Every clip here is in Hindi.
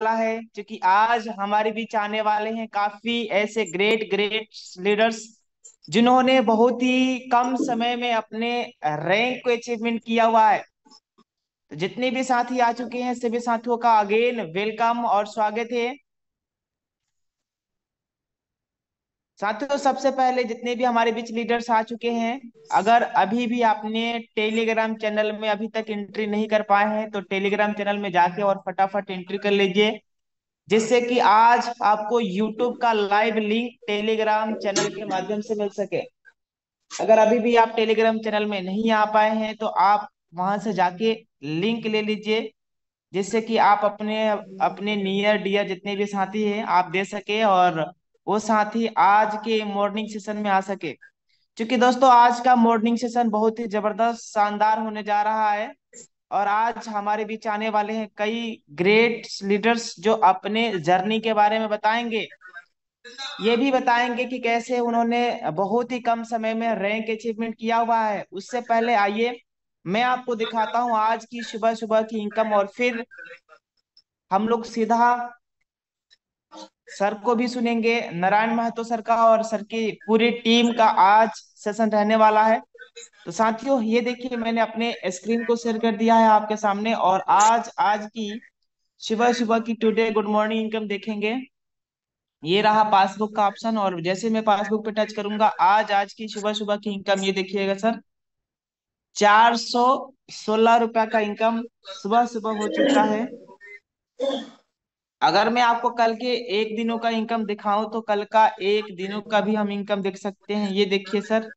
वाला है, क्योंकि आज हमारे बीच आने वाले हैं काफी ऐसे ग्रेट ग्रेट लीडर्स जिन्होंने बहुत ही कम समय में अपने रैंक को अचीवमेंट किया हुआ है। तो जितने भी साथी आ चुके हैं सभी साथियों का अगेन वेलकम और स्वागत है। साथियों, सबसे पहले जितने भी हमारे बीच लीडर्स आ चुके हैं, अगर अभी भी आपने टेलीग्राम चैनल में अभी तक एंट्री नहीं कर पाए हैं तो टेलीग्राम चैनल में जाके और फटाफट एंट्री कर लीजिए, जिससे कि आज आपको यूट्यूब का लाइव लिंक टेलीग्राम चैनल के माध्यम से मिल सके। अगर अभी भी आप टेलीग्राम चैनल में नहीं आ पाए हैं तो आप वहां से जाके लिंक ले लीजिए, जिससे कि आप अपने अपने नियर डियर जितने भी साथी हैं आप दे सके और वो साथी आज के मॉर्निंग सेशन में आ सके। क्योंकि दोस्तों आज का मॉर्निंग सेशन बहुत ही जबरदस्त शानदार होने जा रहा है और आज हमारे बीच आने वाले हैं कई ग्रेट लीडर्स जो अपने जर्नी के बारे में बताएंगे। ये भी बताएंगे कि कैसे उन्होंने बहुत ही कम समय में रैंक अचीवमेंट किया हुआ है। उससे पहले आइए मैं आपको दिखाता हूँ आज की सुबह सुबह की इनकम, और फिर हम लोग सीधा सर को भी सुनेंगे, नारायण महतो सर का और सर की पूरी टीम का आज सेशन रहने वाला है। तो साथियों ये देखिए, मैंने अपने स्क्रीन को शेयर कर दिया है आपके सामने और आज आज की सुबह सुबह की टुडे गुड मॉर्निंग इनकम देखेंगे। ये रहा पासबुक का ऑप्शन और जैसे मैं पासबुक पे टच करूंगा आज आज की सुबह सुबह की इनकम ये देखिएगा सर, 416 रुपया का इनकम सुबह सुबह हो चुका है। अगर मैं आपको कल के एक दिनों का इनकम दिखाऊं तो कल का एक दिनों का भी हम इनकम देख सकते हैं। ये देखिए सर,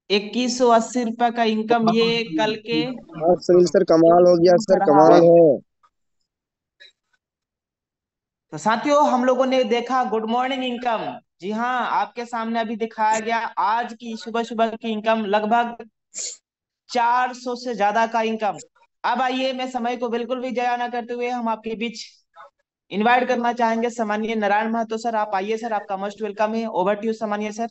2180 रुपया का इनकम ये कल के हाँ सुनील सर, कमाल हो गया सर, रहा है। कमाल है। तो साथियों हम लोगों ने देखा गुड मॉर्निंग इनकम। जी हाँ, आपके सामने अभी दिखाया गया आज की सुबह सुबह की इनकम लगभग 400 से ज्यादा का इनकम। अब आइए, मैं समय को बिल्कुल भी जया ना करते हुए हम आपके बीच इनवाइट करना चाहेंगे सम्मानीय नारायण महतो सर। आप आइए सर, आपका मोस्ट वेलकम है। ओवर टू यू सम्मानीय सर।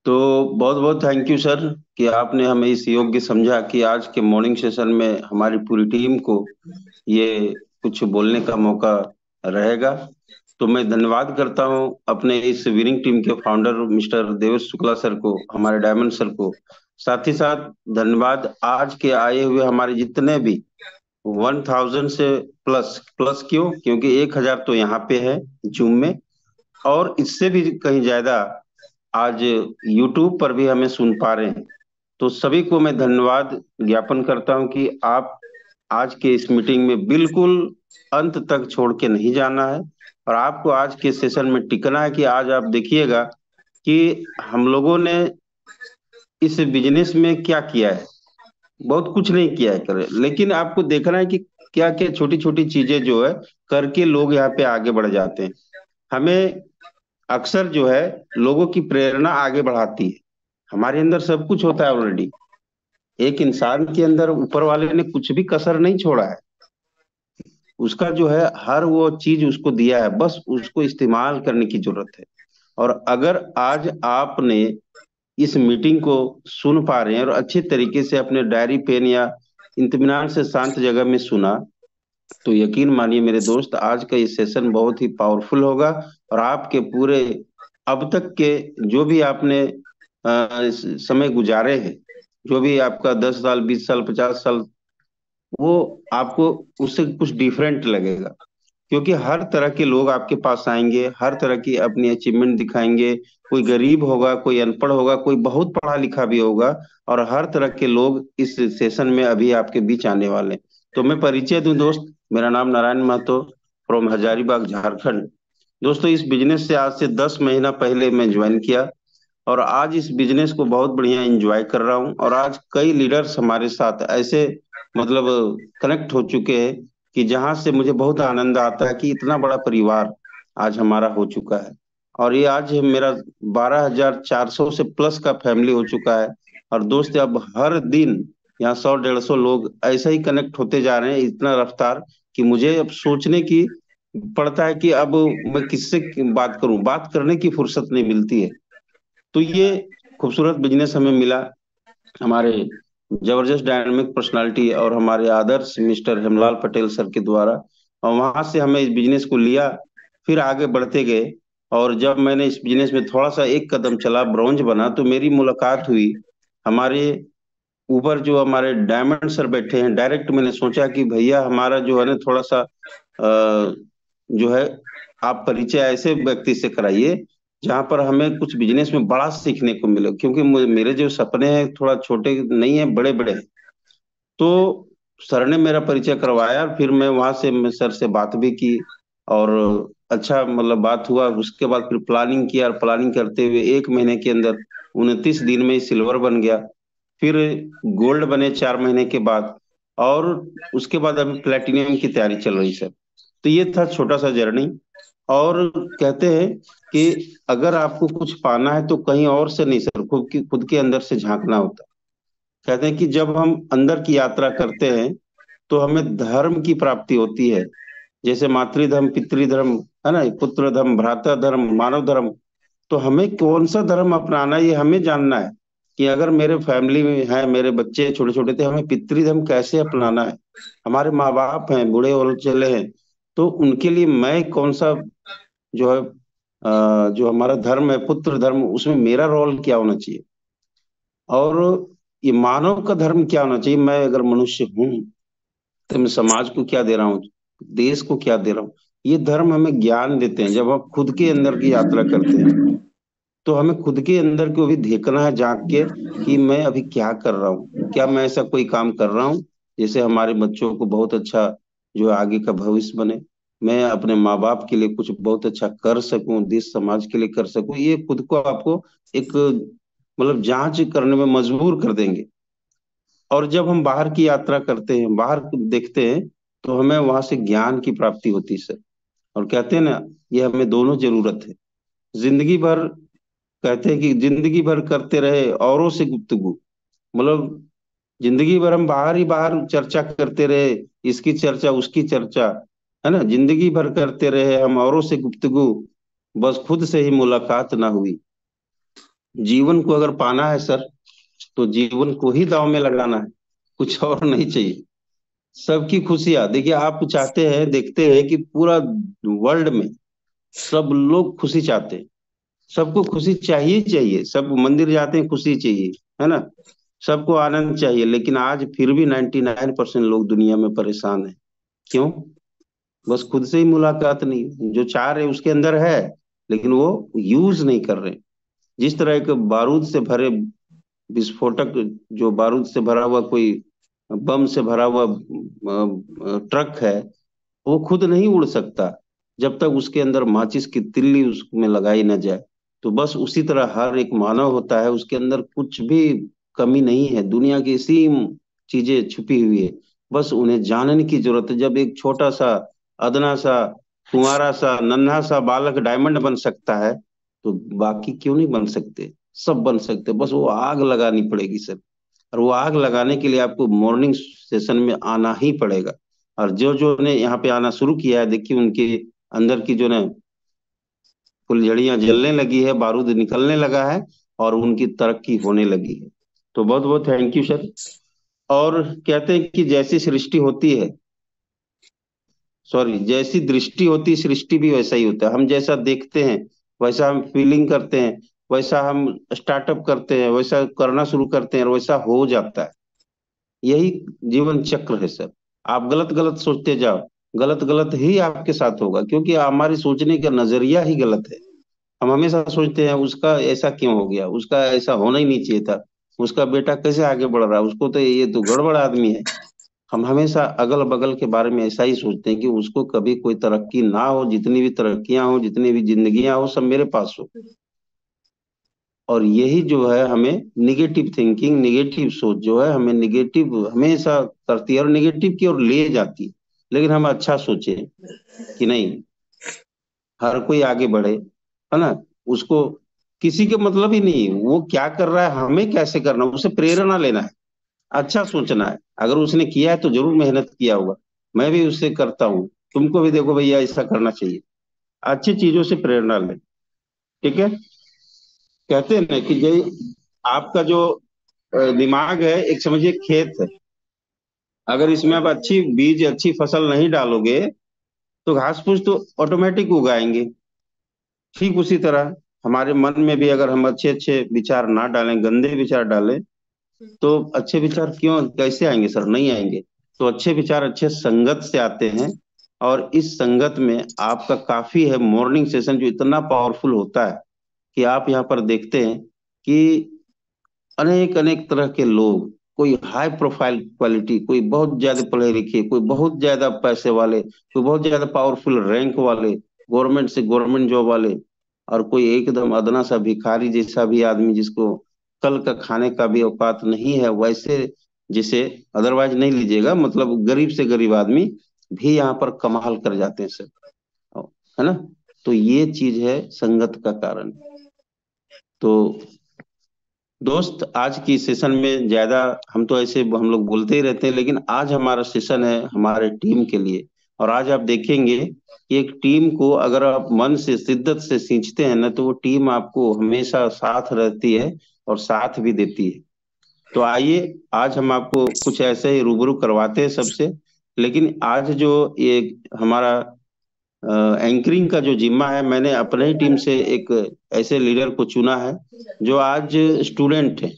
तो बहुत बहुत थैंक यू सर कि आपने हमें इस योग्य समझा कि आज के मॉर्निंग सेशन में हमारी पूरी टीम को ये कुछ बोलने का मौका रहेगा। तो मैं धन्यवाद करता हूं अपने इस विनिंग टीम के founder mister Devesh Shukla sir को, हमारे डायमंड सर को। साथ ही साथ धन्यवाद आज के आए हुए हमारे जितने भी 1000 से प्लस प्लस क्यों, क्योंकि 1000 तो यहाँ पे है जूम में, और इससे भी कहीं ज्यादा आज यूट्यूब पर भी हमें सुन पा रहे हैं। तो सभी को मैं धन्यवाद ज्ञापन करता हूं कि आप आज के इस मीटिंग में बिल्कुल अंत तक छोड़ के नहीं जाना है, और आपको आज के सेशन में टिकना है कि आज आप देखिएगा कि हम लोगों ने इस बिजनेस में क्या किया है। बहुत कुछ नहीं किया है करे, लेकिन आपको देखना है कि क्या क्या छोटी छोटी चीजें जो है करके लोग यहाँ पे आगे बढ़ जाते हैं। हमें अक्सर जो है लोगों की प्रेरणा आगे बढ़ाती है। हमारे अंदर सब कुछ होता है ऑलरेडी। एक इंसान के अंदर ऊपर वाले ने कुछ भी कसर नहीं छोड़ा है। उसका जो है हर वो चीज उसको दिया है, बस उसको इस्तेमाल करने की जरूरत है। और अगर आज आपने इस मीटिंग को सुन पा रहे हैं और अच्छे तरीके से अपने डायरी पेन या इत्मीनान से शांत जगह में सुना, तो यकीन मानिए मेरे दोस्त आज का ये सेशन बहुत ही पावरफुल होगा। और आपके पूरे अब तक के जो भी आपने समय गुजारे हैं, जो भी आपका 10 साल 20 साल 50 साल, वो आपको उससे कुछ डिफरेंट लगेगा। क्योंकि हर तरह के लोग आपके पास आएंगे, हर तरह की अपनी अचीवमेंट दिखाएंगे। कोई गरीब होगा, कोई अनपढ़ होगा, कोई बहुत पढ़ा लिखा भी होगा, और हर तरह के लोग इस सेशन में अभी आपके बीच आने वाले हैं। तो मैं परिचय दूं दोस्त, मेरा नाम नारायण महतो, फ्रॉम हजारीबाग झारखंड। दोस्तों इस बिजनेस से आज से 10 महीना पहले मैं ज्वाइन किया, और आज इस बिजनेस को बहुत बढ़िया एंजॉय कर रहा हूँ। और आज कई लीडर्स हमारे साथ ऐसे मतलब कनेक्ट हो चुके हैं कि जहां से मुझे बहुत आनंद आता है कि इतना बड़ा परिवार आज हमारा हो चुका है। और ये आज मेरा 12,400 से प्लस का फैमिली हो चुका है। और दोस्त अब हर दिन यहाँ 100 150 लोग ऐसे ही कनेक्ट होते जा रहे हैं, इतना रफ्तार कि मुझे अब सोचने की पड़ता है कि अब मैं किससे बात करूं, बात करने की फुर्सत नहीं मिलती है। तो ये खूबसूरत बिजनेस हमें मिला हमारे जबरदस्त डायनामिक पर्सनालिटी और हमारे आदर्श मिस्टर हेमलाल पटेल सर के द्वारा। और वहां से हमें इस बिजनेस को लिया, फिर आगे बढ़ते गए। और जब मैंने इस बिजनेस में थोड़ा सा एक कदम चला, ब्रॉन्ज बना, तो मेरी मुलाकात हुई हमारे ऊपर जो हमारे डायमंड सर बैठे हैं। डायरेक्ट मैंने सोचा कि भैया हमारा जो है ना थोड़ा सा जो है, आप परिचय ऐसे व्यक्ति से कराइए जहां पर हमें कुछ बिजनेस में बड़ा सीखने को मिले, क्योंकि मेरे जो सपने हैं थोड़ा छोटे नहीं है, बड़े बड़े हैं। तो सर ने मेरा परिचय करवाया, फिर मैं वहां से मैं सर से बात भी की। और अच्छा मतलब बात हुआ। उसके बाद फिर प्लानिंग किया, और प्लानिंग करते हुए 1 महीने के अंदर 29 दिन में सिल्वर बन गया। फिर गोल्ड बने 4 महीने के बाद। और उसके बाद अभी प्लेटिनियम की तैयारी चल रही सर। तो ये था छोटा सा जर्नी। और कहते हैं कि अगर आपको कुछ पाना है तो कहीं और से नहीं सर, खुद के अंदर से झांकना होता है। कहते हैं कि जब हम अंदर की यात्रा करते हैं तो हमें धर्म की प्राप्ति होती है। जैसे मातृधर्म, पितृधर्म, है ना, पुत्र धर्म, भ्राता धर्म, मानव धर्म। तो हमें कौन सा धर्म अपनाना है ये हमें जानना है। कि अगर मेरे फैमिली में है, मेरे बच्चे छोटे छोटे थे, हमें पितृधर्म कैसे अपनाना है। हमारे माँ बाप हैं, बूढ़े हो चले हैं, तो उनके लिए मैं कौन सा जो है जो हमारा धर्म है पुत्र धर्म, उसमें मेरा रोल क्या होना चाहिए। और ये मानव का धर्म क्या होना चाहिए, मैं अगर मनुष्य हूँ तो मैं समाज को क्या दे रहा हूँ, देश को क्या दे रहा हूँ। ये धर्म हमें ज्ञान देते हैं। जब हम खुद के अंदर की यात्रा करते हैं तो हमें खुद के अंदर को भी देखना है झांक के, कि मैं अभी क्या कर रहा हूँ, क्या मैं ऐसा कोई काम कर रहा हूँ जैसे हमारे बच्चों को बहुत अच्छा जो आगे का भविष्य बने। मैं अपने माँ बाप के लिए कुछ बहुत अच्छा कर सकूं, देश समाज के लिए कर सकूं। ये खुद को आपको एक मतलब जांच करने में मजबूर कर देंगे। और जब हम बाहर की यात्रा करते हैं, बाहर देखते हैं, तो हमें वहां से ज्ञान की प्राप्ति होती है सर। और कहते हैं ना, ये हमें दोनों जरूरत है। जिंदगी भर कहते हैं कि जिंदगी भर करते रहे औरों से गुफ्तगू, मतलब जिंदगी भर हम बाहर ही बाहर चर्चा करते रहे, इसकी चर्चा उसकी चर्चा, है ना, जिंदगी भर करते रहे हम औरों से गुफ्तगू, बस खुद से ही मुलाकात ना हुई। जीवन को अगर पाना है सर, तो जीवन को ही दांव में लगाना है, कुछ और नहीं चाहिए। सबकी खुशियां देखिए, आप चाहते हैं, देखते हैं कि पूरा वर्ल्ड में सब लोग खुशी चाहते हैं। सबको खुशी चाहिए ही चाहिए, सब मंदिर जाते हैं खुशी चाहिए, है ना, सबको आनंद चाहिए। लेकिन आज फिर भी 99% लोग दुनिया में परेशान हैं। क्यों? बस खुद से ही मुलाकात नहीं, जो चाह रहे उसके अंदर है, लेकिन वो यूज नहीं कर रहे। जिस तरह के बारूद से भरे विस्फोटक, जो बारूद से भरा हुआ कोई बम से भरा हुआ ट्रक है, वो खुद नहीं उड़ सकता जब तक उसके अंदर माचिस की तिल्ली उसमें लगाई न जाए। तो बस उसी तरह हर एक मानव होता है, उसके अंदर कुछ भी कमी नहीं है, दुनिया की सीम चीजें छुपी हुई है। बस उन्हें जानने की जरूरत है। जब एक छोटा सा अदना सा कुंवारा सा नन्हा सा बालक डायमंड बन सकता है, तो बाकी क्यों नहीं बन सकते, सब बन सकते। बस वो आग लगानी पड़ेगी सर। और वो आग लगाने के लिए आपको मॉर्निंग सेशन में आना ही पड़ेगा। और जो जो ने यहाँ पे आना शुरू किया है, देखिए उनके अंदर की जो ना फुलझड़ियां जलने लगी है, बारूद निकलने लगा है, और उनकी तरक्की होने लगी है। तो बहुत बहुत थैंक यू सर। और कहते हैं कि जैसी सृष्टि होती है, सॉरी, जैसी दृष्टि होती है सृष्टि भी वैसा ही होता है। हम जैसा देखते हैं वैसा हम फीलिंग करते हैं, वैसा हम स्टार्टअप करते हैं, वैसा करना शुरू करते हैं, और वैसा हो जाता है। यही जीवन चक्र है सर। आप गलत गलत सोचते जाओ, गलत गलत ही आपके साथ होगा, क्योंकि हमारी सोचने का नजरिया ही गलत है। हम हमेशा सोचते हैं उसका ऐसा क्यों हो गया, उसका ऐसा होना ही नहीं चाहिए था, उसका बेटा कैसे आगे बढ़ रहा है, उसको तो ये तो गड़बड़ आदमी है। हम हमेशा अगल बगल के बारे में ऐसा ही सोचते हैं कि उसको कभी कोई तरक्की ना हो, जितनी भी तरक्कियां हो, जितनी भी जिंदगियां हो, सब मेरे पास हो। और यही जो है हमें निगेटिव थिंकिंग, निगेटिव सोच जो है हमें निगेटिव हमेशा करती है और निगेटिव की ओर ले जाती है। लेकिन हम अच्छा सोचे कि नहीं, हर कोई आगे बढ़े, है ना, उसको किसी के मतलब ही नहीं वो क्या कर रहा है, हमें कैसे करना है, उसे प्रेरणा लेना है, अच्छा सोचना है। अगर उसने किया है तो जरूर मेहनत किया होगा, मैं भी उससे करता हूँ, तुमको भी देखो भैया ऐसा करना चाहिए। अच्छी चीजों से प्रेरणा लें। ठीक है। कहते हैं ना कि जय आपका जो दिमाग है, एक समझिए खेत है। अगर इसमें आप अच्छी बीज, अच्छी फसल नहीं डालोगे तो घास फूस तो ऑटोमेटिक उगाएंगे। ठीक उसी तरह हमारे मन में भी अगर हम अच्छे अच्छे विचार ना डालें, गंदे विचार डालें, तो अच्छे विचार क्यों कैसे आएंगे सर? नहीं आएंगे। तो अच्छे विचार अच्छे संगत से आते हैं। और इस संगत में आपका काफी है, मॉर्निंग सेशन जो इतना पावरफुल होता है कि आप यहाँ पर देखते हैं कि अनेक अनेक तरह के लोग, कोई हाई प्रोफाइल क्वालिटी, कोई बहुत ज्यादा पढ़े लिखे, कोई बहुत ज्यादा पैसे वाले, कोई बहुत ज्यादा पावरफुल रैंक वाले, गवर्नमेंट से गवर्नमेंट जॉब वाले, और कोई एकदम अदना सा भिखारी जैसा भी आदमी जिसको कल का खाने का भी औकात नहीं है, वैसे जिसे अदरवाइज नहीं लीजिएगा, मतलब गरीब से गरीब आदमी भी यहाँ पर कमाल कर जाते हैं सर, है ना? तो ये चीज है संगत का कारण। तो दोस्त, आज की सेशन में ज्यादा हम तो ऐसे हम लोग बोलते ही रहते हैं, लेकिन आज हमारा सेशन है हमारे टीम के लिए। और आज आप देखेंगे कि एक टीम को अगर आप मन से शिद्दत से सींचते हैं ना, तो वो टीम आपको हमेशा साथ रहती है और साथ भी देती है। तो आइए, आज हम आपको कुछ ऐसे ही रूबरू करवाते हैं सबसे। लेकिन आज जो ये हमारा एंकरिंग का जो जिम्मा है, मैंने अपने ही टीम से एक ऐसे लीडर को चुना है जो आज स्टूडेंट है।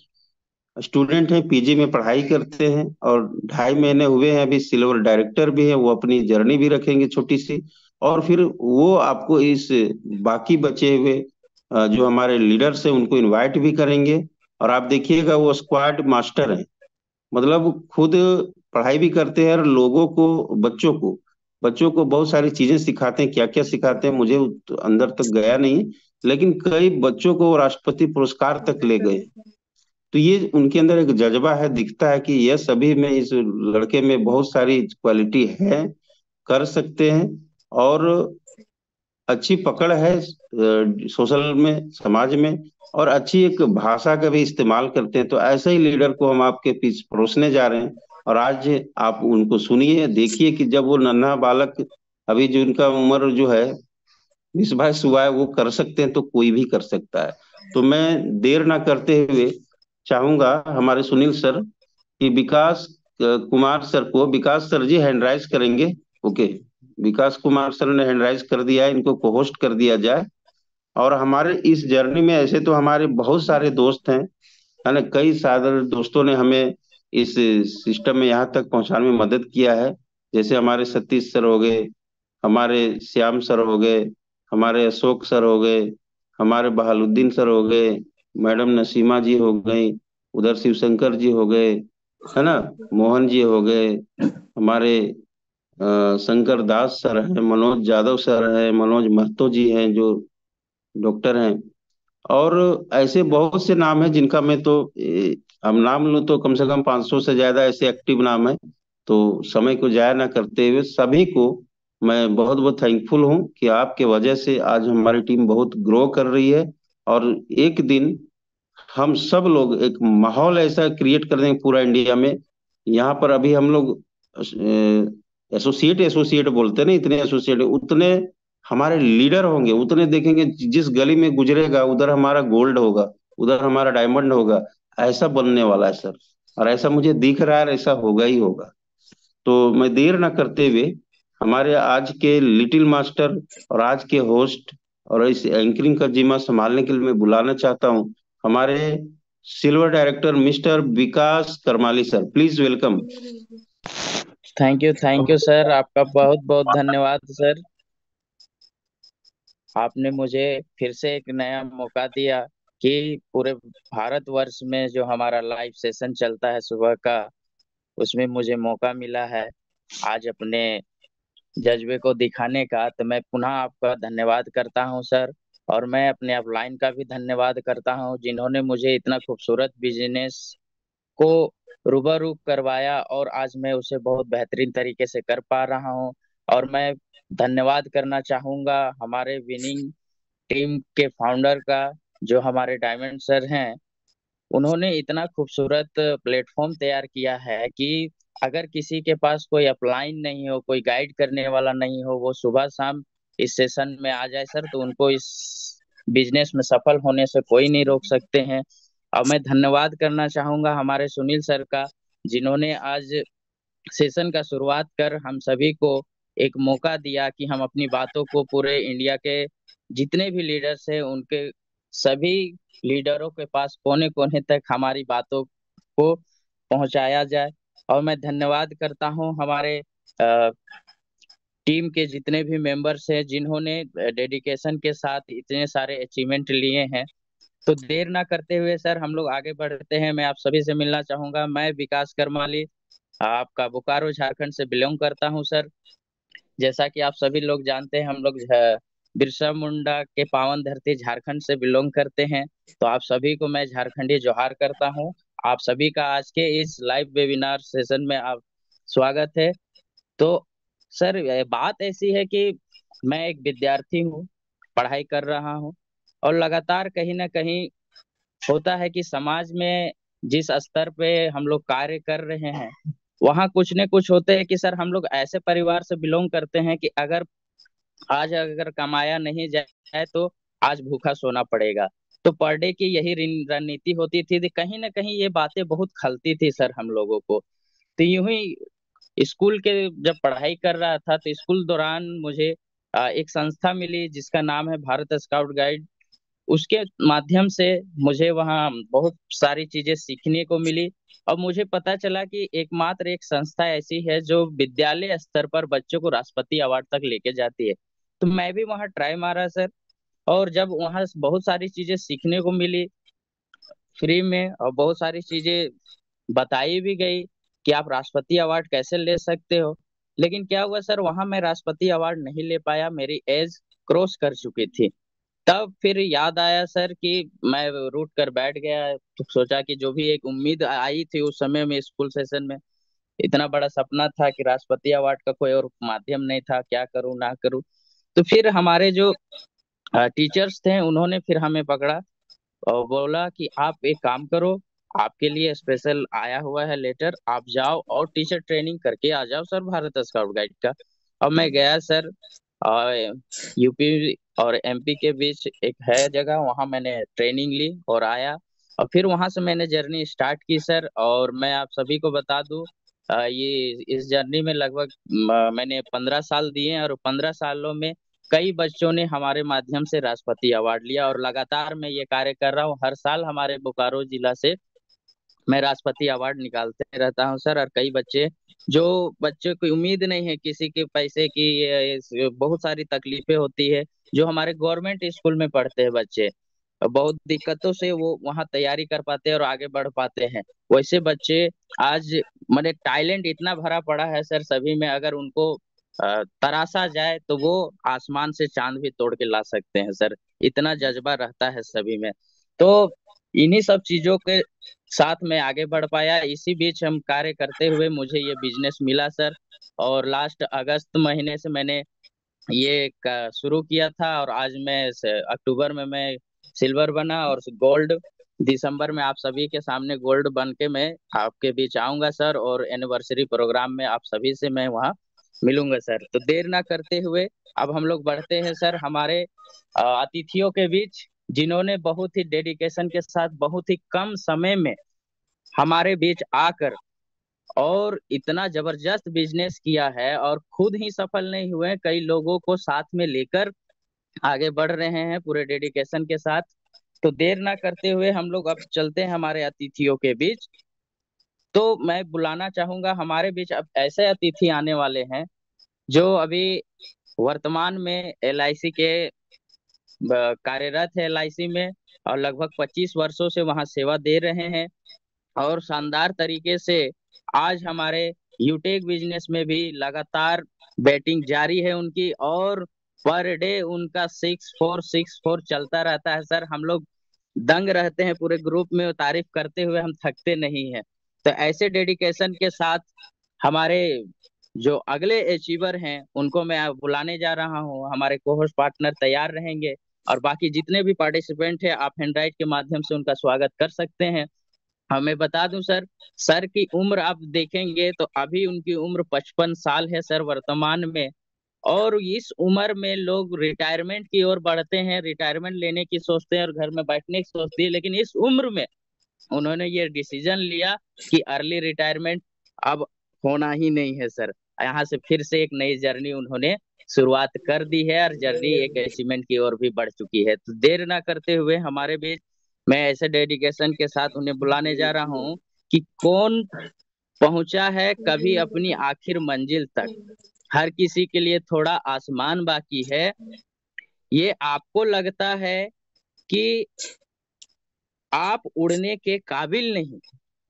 स्टूडेंट है, पीजी में पढ़ाई करते हैं, और 2.5 महीने हुए हैं अभी, सिल्वर डायरेक्टर भी है। वो अपनी जर्नी भी रखेंगे छोटी सी, और फिर वो आपको इस बाकी बचे हुए जो हमारे लीडर्स हैं उनको इनवाइट भी करेंगे। और आप देखिएगा वो स्क्वाड मास्टर है, मतलब खुद पढ़ाई भी करते हैं और लोगों को, बच्चों को बहुत सारी चीजें सिखाते हैं। क्या क्या सिखाते हैं मुझे अंदर तक गया नहीं, लेकिन कई बच्चों को वो राष्ट्रपति पुरस्कार तक ले गए। तो ये उनके अंदर एक जज्बा है, दिखता है कि यह सभी में, इस लड़के में बहुत सारी क्वालिटी है, कर सकते हैं। और अच्छी पकड़ है सोशल में, समाज में, और अच्छी एक भाषा का भी इस्तेमाल करते हैं। तो ऐसे ही लीडर को हम आपके बीच परोसने जा रहे हैं। और आज आप उनको सुनिए, देखिए कि जब वो नन्हा बालक, अभी जो उनका उम्र जो है 20-22 हुआ है, वो कर सकते हैं तो कोई भी कर सकता है। तो मैं देर ना करते हुए चाहूंगा हमारे सुनील सर कि विकास कुमार सर को, विकास सर जी हैंड राइज करेंगे। ओके, विकास कुमार सर ने हैंड राइज कर दिया है, इनको को होस्ट कर दिया जाए। और हमारे इस जर्नी में ऐसे तो हमारे बहुत सारे दोस्त हैं, है ना? कई सारे दोस्तों ने हमें इस सिस्टम में यहाँ तक पहुंचाने में मदद किया है। जैसे हमारे सतीश सर हो गए, हमारे श्याम सर हो गए, हमारे अशोक सर हो गए, हमारे बहालुद्दीन सर हो गए, मैडम नसीमा जी हो गई, उधर शिवशंकर जी हो गए, है ना? मोहन जी हो गए, हमारे शंकर दास सर हैं, मनोज यादव सर हैं, मनोज महतो जी हैं जो डॉक्टर हैं। और ऐसे बहुत से नाम हैं जिनका मैं तो हम नाम लूं तो कम से कम 500 से ज्यादा ऐसे एक्टिव नाम हैं। तो समय को जाया ना करते हुए सभी को मैं बहुत बहुत थैंकफुल हूं कि आपके वजह से आज हमारी टीम बहुत ग्रो कर रही है। और एक दिन हम सब लोग एक माहौल ऐसा क्रिएट कर देंगे पूरा इंडिया में। यहाँ पर अभी हम लोग एसोसिएट एसोसिएट बोलते हैं ना, इतने एसोसिएट, उतने हमारे लीडर होंगे, उतने देखेंगे जिस गली में गुजरेगा उधर हमारा गोल्ड होगा, उधर हमारा डायमंड होगा। ऐसा बनने वाला है सर, और ऐसा मुझे दिख रहा है, ऐसा होगा ही होगा। तो मैं देर ना करते हुए हमारे आज के लिटिल मास्टर और आज के होस्ट और इस एंकरिंग का जिम्मा संभालने के लिए मैं बुलाना चाहता हूँ हमारे silver director mister Vikas Karmali sir. Please welcome. Thank you sir, आपका बहुत बहुत धन्यवाद सर। आपने मुझे फिर से एक नया मौका दिया कि पूरे भारतवर्ष में जो हमारा लाइव सेशन चलता है सुबह का, उसमें मुझे मौका मिला है आज अपने जज्बे को दिखाने का। तो मैं पुनः आपका धन्यवाद करता हूं सर। और मैं अपने अपलाइन का भी धन्यवाद करता हूं जिन्होंने मुझे इतना खूबसूरत बिजनेस को रूबरू करवाया, और आज मैं उसे बहुत बेहतरीन तरीके से कर पा रहा हूं। और मैं धन्यवाद करना चाहूंगा हमारे विनिंग टीम के फाउंडर का, जो हमारे डायमंड सर हैं। उन्होंने इतना खूबसूरत प्लेटफॉर्म तैयार किया है कि अगर किसी के पास कोई अपलाइन नहीं हो, कोई गाइड करने वाला नहीं हो, वो सुबह शाम इस सेशन में आ जाए सर, तो उनको इस बिजनेस में सफल होने से कोई नहीं रोक सकते हैं। और मैं धन्यवाद करना चाहूंगा हमारे सुनील सर का, जिन्होंने आज सेशन का शुरुआत कर हम सभी को एक मौका दिया कि हम अपनी बातों को पूरे इंडिया के जितने भी लीडर्स हैं उनके सभी लीडरों के पास कोने कोने तक हमारी बातों को पहुंचाया जाए। और मैं धन्यवाद करता हूं हमारे टीम के जितने भी मेंबर्स हैं जिन्होंने डेडिकेशन के साथ इतने सारे अचीवमेंट लिए हैं। तो देर ना करते हुए सर हम लोग आगे बढ़ते हैं। मैं आप सभी से मिलना चाहूंगा। मैं विकास करमाली आपका बोकारो झारखंड से बिलोंग करता हूं सर। जैसा कि आप सभी लोग जानते हैं, हम लोग बिरसा मुंडा के पावन धरती झारखंड से बिलोंग करते हैं। तो आप सभी को मैं झारखंडी जोहार करता हूं। आप सभी का आज के इस लाइव वेबिनार सेशन में आप स्वागत है। तो सर ये बात ऐसी है कि मैं एक विद्यार्थी हूँ, पढ़ाई कर रहा हूँ, और लगातार कहीं ना कहीं होता है कि समाज में जिस स्तर पे हम लोग कार्य कर रहे हैं वहाँ कुछ न कुछ होते हैं कि सर हम लोग ऐसे परिवार से बिलोंग करते हैं कि अगर आज अगर कमाया नहीं जाए तो आज भूखा सोना पड़ेगा। तो पर डे की यही रणनीति होती थी। कहीं ना कहीं ये बातें बहुत खलती थी सर हम लोगों को। तो यूं ही स्कूल के जब पढ़ाई कर रहा था तो स्कूल दौरान मुझे एक संस्था मिली जिसका नाम है भारत स्काउट गाइड। उसके माध्यम से मुझे वहाँ बहुत सारी चीजें सीखने को मिली। और मुझे पता चला कि एकमात्र एक संस्था ऐसी है जो विद्यालय स्तर पर बच्चों को राष्ट्रपति अवार्ड तक लेके जाती है। तो मैं भी वहाँ ट्राई मारा सर। और जब वहाँ बहुत सारी चीजें सीखने को मिली फ्री में, और बहुत सारी चीजें बताई भी गई कि आप राष्ट्रपति अवार्ड कैसे ले सकते हो। लेकिन क्या हुआ सर, वहां मैं राष्ट्रपति अवार्ड नहीं ले पाया, मेरी एज क्रॉस कर चुकी थी। तब फिर याद आया सर कि मैं रूठ कर बैठ गया। तो सोचा कि जो भी एक उम्मीद आई थी उस समय में स्कूल सेशन में, इतना बड़ा सपना था कि राष्ट्रपति अवार्ड का कोई और माध्यम नहीं था, क्या करूं ना करूं। तो फिर हमारे जो टीचर्स थे उन्होंने फिर हमें पकड़ा और बोला कि आप एक काम करो, आपके लिए स्पेशल आया हुआ है लेटर, आप जाओ और टीचर ट्रेनिंग करके आ जाओ सर भारत स्काउट गाइड का। और मैं गया सर, और यूपी और एमपी के बीच एक है जगह, वहां मैंने ट्रेनिंग ली और आया। और फिर वहां से मैंने जर्नी स्टार्ट की सर। और मैं आप सभी को बता दूं, ये इस जर्नी में लगभग मैंने 15 साल दिए हैं, और 15 सालों में कई बच्चों ने हमारे माध्यम से राष्ट्रपति अवार्ड लिया। और लगातार मैं ये कार्य कर रहा हूँ, हर साल हमारे बोकारो जिला से मैं राष्ट्रपति अवार्ड निकालते रहता हूँ सर। और कई बच्चे, जो बच्चों की उम्मीद नहीं है किसी के पैसे की, बहुत सारी तकलीफें होती है, जो हमारे गवर्नमेंट स्कूल में पढ़ते हैं बच्चे, बहुत दिक्कतों से वो वहाँ तैयारी कर पाते हैं और आगे बढ़ पाते हैं। वैसे बच्चे आज, मैंने टैलेंट इतना भरा पड़ा है सर सभी में, अगर उनको तराशा जाए तो वो आसमान से चांद भी तोड़ के ला सकते हैं सर, इतना जज्बा रहता है सभी में। तो इन्हीं सब चीजों के साथ में आगे बढ़ पाया। इसी बीच हम कार्य करते हुए मुझे ये बिजनेस मिला सर। और लास्ट अगस्त महीने से मैंने ये शुरू किया था, और आज मैं अक्टूबर में मैं सिल्वर बना, और गोल्ड दिसंबर में आप सभी के सामने गोल्ड बन के मैं आपके बीच आऊंगा सर। और एनिवर्सरी प्रोग्राम में आप सभी से मैं वहाँ मिलूंगा सर। तो देर ना करते हुए अब हम लोग बढ़ते हैं सर हमारे अतिथियों के बीच, जिन्होंने बहुत ही डेडिकेशन के साथ बहुत ही कम समय में हमारे बीच आकर और इतना जबरदस्त बिजनेस किया है, और खुद ही सफल नहीं हुए, कई लोगों को साथ में लेकर आगे बढ़ रहे हैं पूरे डेडिकेशन के साथ। तो देर ना करते हुए हम लोग अब चलते हैं हमारे अतिथियों के बीच। तो मैं बुलाना चाहूंगा हमारे बीच अब ऐसे अतिथि आने वाले हैं जो अभी वर्तमान में एलआईसी के कार्यरत है, एलआईसी में, और लगभग 25 वर्षों से वहां सेवा दे रहे हैं। और शानदार तरीके से आज हमारे यूटेक बिजनेस में भी लगातार बैटिंग जारी है उनकी, और पर डे उनका 6-4 चलता रहता है सर। हम लोग दंग रहते हैं पूरे ग्रुप में, तारीफ करते हुए हम थकते नहीं हैं। तो ऐसे डेडिकेशन के साथ हमारे जो अगले अचीवर हैं उनको मैं बुलाने जा रहा हूँ। हमारे कोहोस्ट पार्टनर तैयार रहेंगे, और बाकी जितने भी पार्टिसिपेंट हैं आप हैंड राइट के माध्यम से उनका स्वागत कर सकते हैं। हमें बता दूं सर, सर की उम्र आप देखेंगे तो अभी उनकी उम्र 55 साल है सर वर्तमान में। और इस उम्र में लोग रिटायरमेंट की ओर बढ़ते हैं, रिटायरमेंट लेने की सोचते हैं और घर में बैठने की सोचते हैं, लेकिन इस उम्र में उन्होंने ये डिसीजन लिया कि अर्ली रिटायरमेंट अब होना ही नहीं है सर। यहाँ से फिर से एक नई जर्नी उन्होंने शुरुआत कर दी है और जर्नी एक अचीवमेंट की ओर भी बढ़ चुकी है। तो देर ना करते हुए हमारे बीच मैं ऐसे डेडिकेशन के साथ उन्हें बुलाने जा रहा हूँ कि कौन पहुंचा है कभी अपनी आखिर मंजिल तक। हर किसी के लिए थोड़ा आसमान बाकी है। ये आपको लगता है कि आप उड़ने के काबिल नहीं,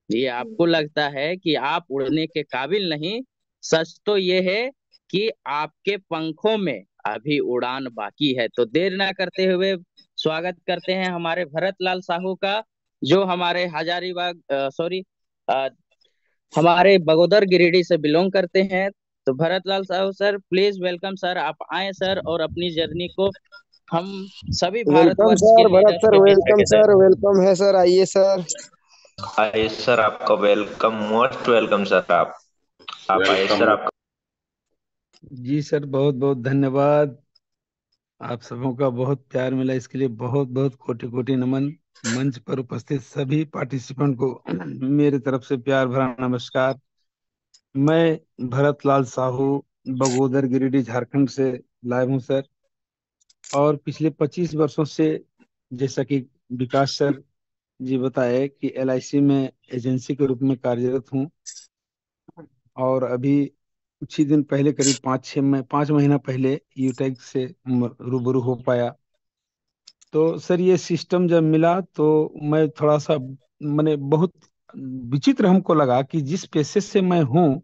ये आपको लगता है कि आप उड़ने के काबिल नहीं, सच तो ये है कि आपके पंखों में अभी उड़ान बाकी है। तो देर ना करते हुए स्वागत करते हैं हमारे भरत लाल साहू का, जो हमारे हजारीबाग सॉरी हमारे बगोदर गिरिडीह से बिलोंग करते हैं। तो Bharat Lal Sahu sir, please welcome sir, आप आए सर और अपनी जर्नी को हम सभी वेलकम भारतवर्ष के सर, भरत लीडर्स सर, के बीच वेलकम रखें सर। सर, वेलकम है सर, आइए सर। आइए सर, आपका वेलकम, मोस्ट वेलकम सर। आप आइए सर, आपका। जी सर, बहुत बहुत धन्यवाद। आप सबों का बहुत प्यार मिला, इसके लिए बहुत बहुत कोटि कोटि नमन। मंच पर उपस्थित सभी पार्टिसिपेंट को मेरे तरफ से प्यार भरा नमस्कार। मैं भरत लाल साहू बगोदर गिरिडीह झारखंड से लाइव हूँ सर। और पिछले 25 वर्षों से, जैसा कि विकास सर जी बताए, कि एलआईसी में एजेंसी के रूप में कार्यरत हूँ। और अभी कुछ ही दिन पहले, करीब 5 महीना पहले यूटेक से रूबरू हो पाया। तो सर ये सिस्टम जब मिला तो मैं थोड़ा सा, मैंने बहुत विचित्र हमको लगा कि जिस पेशे से मैं हूँ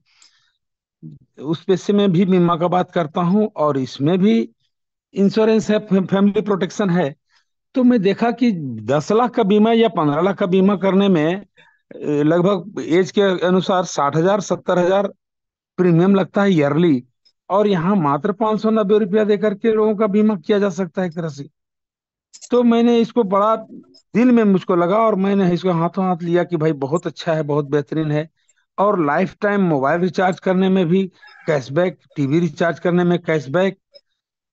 उस पेशे में भी बीमा का बात करता हूँ और इसमें भी इंश्योरेंस है, फैमिली प्रोटेक्शन है। तो मैं देखा कि 10 लाख का बीमा या 15 लाख का बीमा करने में लगभग एज के अनुसार 60,000 70,000 प्रीमियम लगता है ईयरली। और यहाँ मात्र 590 रुपया देकर के लोगों का बीमा किया जा सकता है एक तरह से। तो मैंने इसको बड़ा दिल में मुझको लगा और मैंने इसको हाथों हाथ लिया कि भाई बहुत अच्छा है, बहुत बेहतरीन है। और लाइफ टाइम मोबाइल रिचार्ज करने में भी कैशबैक, टीवी रिचार्ज करने में कैशबैक।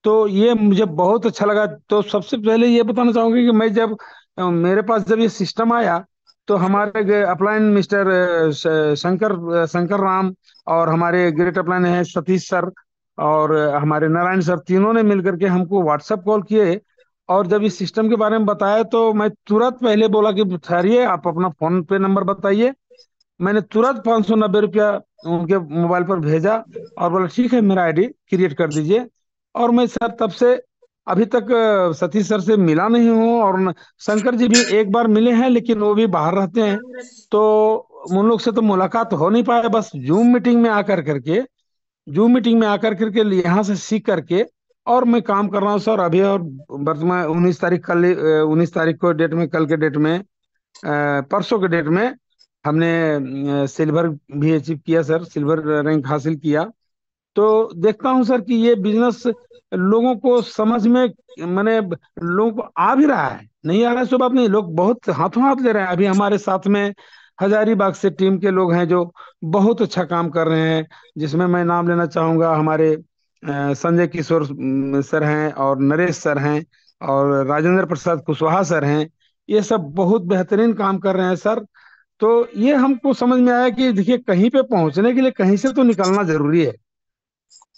तो ये मुझे बहुत अच्छा लगा। तो सबसे पहले ये बताना चाहूंगी कि मैं जब मेरे पास जब ये सिस्टम आया तो हमारे अपलाइन मिस्टर शंकर राम और हमारे ग्रेट अपलाइन है सतीश सर और हमारे नारायण सर, तीनों ने मिलकर के हमको व्हाट्सएप कॉल किए। और जब इस सिस्टम के बारे में बताया तो मैं तुरंत पहले बोला कि ठहरिए, आप अपना फोन पे नंबर बताइए। मैंने तुरंत 590 रुपया उनके मोबाइल पर भेजा और बोला ठीक है, मेरा आईडी क्रिएट कर दीजिए। और मैं सर तब से अभी तक सतीश सर से मिला नहीं हूँ। और शंकर जी भी एक बार मिले हैं, लेकिन वो भी बाहर रहते हैं, तो उन लोग से तो मुलाकात हो नहीं पाया। बस जूम मीटिंग में आकर करके यहाँ से सीख करके और मैं काम कर रहा हूँ सर अभी। और वर्तमान 19 तारीख, कल 19 तारीख को डेट में, कल के डेट में, परसों के डेट में हमने सिल्वर भी अचीव किया सर, सिल्वर रैंक हासिल किया। तो देखता हूँ सर कि ये बिजनेस लोगों को समझ में, मैंने लोगों को आ भी रहा है, नहीं आ रहा है सो बात नहीं, लोग बहुत हाथों हाथ ले रहे हैं। अभी हमारे साथ में हजारीबाग से टीम के लोग हैं जो बहुत अच्छा काम कर रहे हैं, जिसमें मैं नाम लेना चाहूंगा। हमारे संजय किशोर सर हैं और नरेश सर हैं और राजेंद्र प्रसाद कुशवाहा सर हैं। ये सब बहुत बेहतरीन काम कर रहे हैं सर। तो ये हमको समझ में आया कि देखिए, कहीं पे पहुंचने के लिए कहीं से तो निकलना जरूरी है।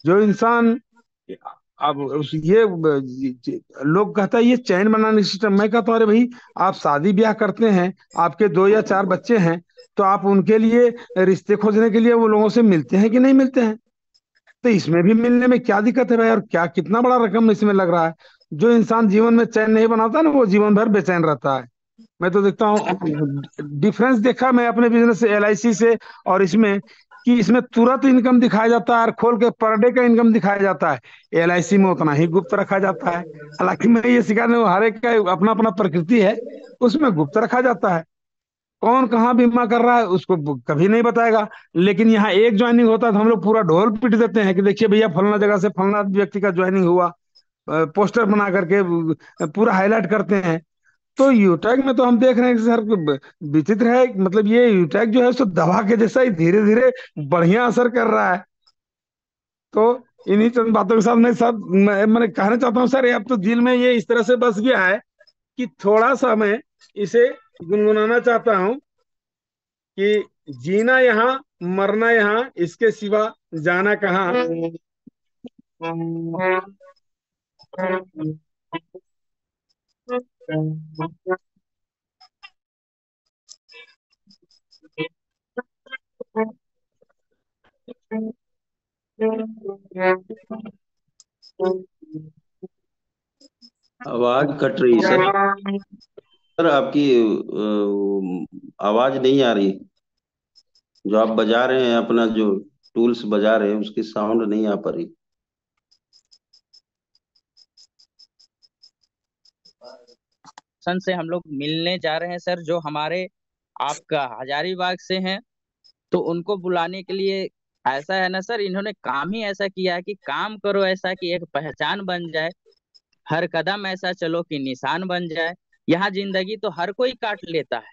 जो इंसान, अब ये लोग कहता है ये चैन बनाने सिस्टम, मैं कहता हूँ अरे भाई, आप शादी ब्याह करते हैं, आपके 2 या 4 बच्चे हैं, तो आप उनके लिए रिश्ते खोजने के लिए वो लोगों से मिलते हैं कि नहीं मिलते हैं? तो इसमें भी मिलने में क्या दिक्कत है भाई? और क्या कितना बड़ा रकम इसमें लग रहा है? जो इंसान जीवन में चैन नहीं बनाता ना, वो जीवन भर बेचैन रहता है। मैं तो देखता हूँ, डिफरेंस देखा मैं अपने बिजनेस से, एलआईसी से और इसमें, कि इसमें तुरंत इनकम दिखाया जाता है और खोल के पर डे का इनकम दिखाया जाता है। एलआईसी में उतना ही गुप्त रखा जाता है। हालांकि मैं ये सिखाने हूँ, हर एक का अपना अपना प्रकृति है, उसमें गुप्त रखा जाता है। कौन कहाँ बीमा कर रहा है उसको कभी नहीं बताएगा। लेकिन यहाँ एक ज्वाइनिंग होता है तो हम लोग पूरा ढोल पीट देते हैं कि देखिए भैया, फलना जगह से फलना व्यक्ति का ज्वाइनिंग हुआ, पोस्टर बना करके पूरा हाईलाइट करते हैं। तो यूटैग में तो हम देख रहे हैं कि सर विचित्र है, मतलब ये यूटैग जो है सो दवा के जैसा ही धीरे धीरे बढ़िया असर कर रहा है। तो इन्हीं चंद बातों के साथ मैंने कहना चाहता हूँ सर, ये अब तो दिल में ये इस तरह से बस गया है कि थोड़ा सा मैं इसे गुनगुनाना चाहता हूँ कि जीना यहाँ मरना यहाँ, इसके सिवा जाना कहाँ। आवाज कट रही है सर। सर आपकी आवाज नहीं आ रही। जो आप बजा रहे हैं, अपना जो टूल्स बजा रहे हैं, उसकी साउंड नहीं आ पा रही। सन से हम लोग मिलने जा रहे हैं सर, जो हमारे आपका हजारीबाग से हैं, तो उनको बुलाने के लिए। ऐसा है ना सर, इन्होंने काम ही ऐसा किया है कि काम करो ऐसा कि एक पहचान बन जाए, हर कदम ऐसा चलो कि निशान बन जाए। यहाँ जिंदगी तो हर कोई काट लेता है,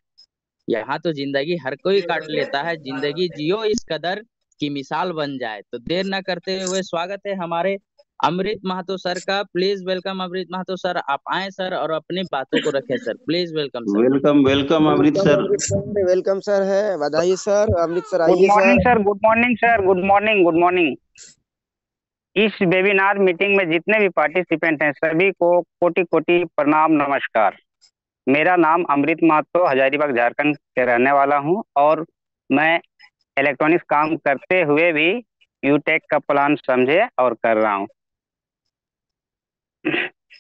यहाँ तो जिंदगी हर कोई काट लेता है, जिंदगी जियो इस कदर की मिसाल बन जाए। तो देर न करते हुए स्वागत है हमारे अमृत महतो सर का। Please welcome Amrit Mahto sir, आप आए सर और अपनी बातों को रखें sir. Please welcome sir. Welcome welcome Amrit welcome sir. Amrit sir, welcome sir है। बधाई सर, अमृत सर गुड आइए morning sir. Sir, good morning sir, good morning, good morning. इस वेबिनार मीटिंग में जितने भी पार्टिसिपेंट हैं सभी को कोटि कोटि प्रणाम, नमस्कार। मेरा नाम अमृत महतो, हजारीबाग झारखंड के रहने वाला हूं और मैं इलेक्ट्रॉनिक्स काम करते हुए भी यूटेक का प्लान समझे और कर रहा हूं।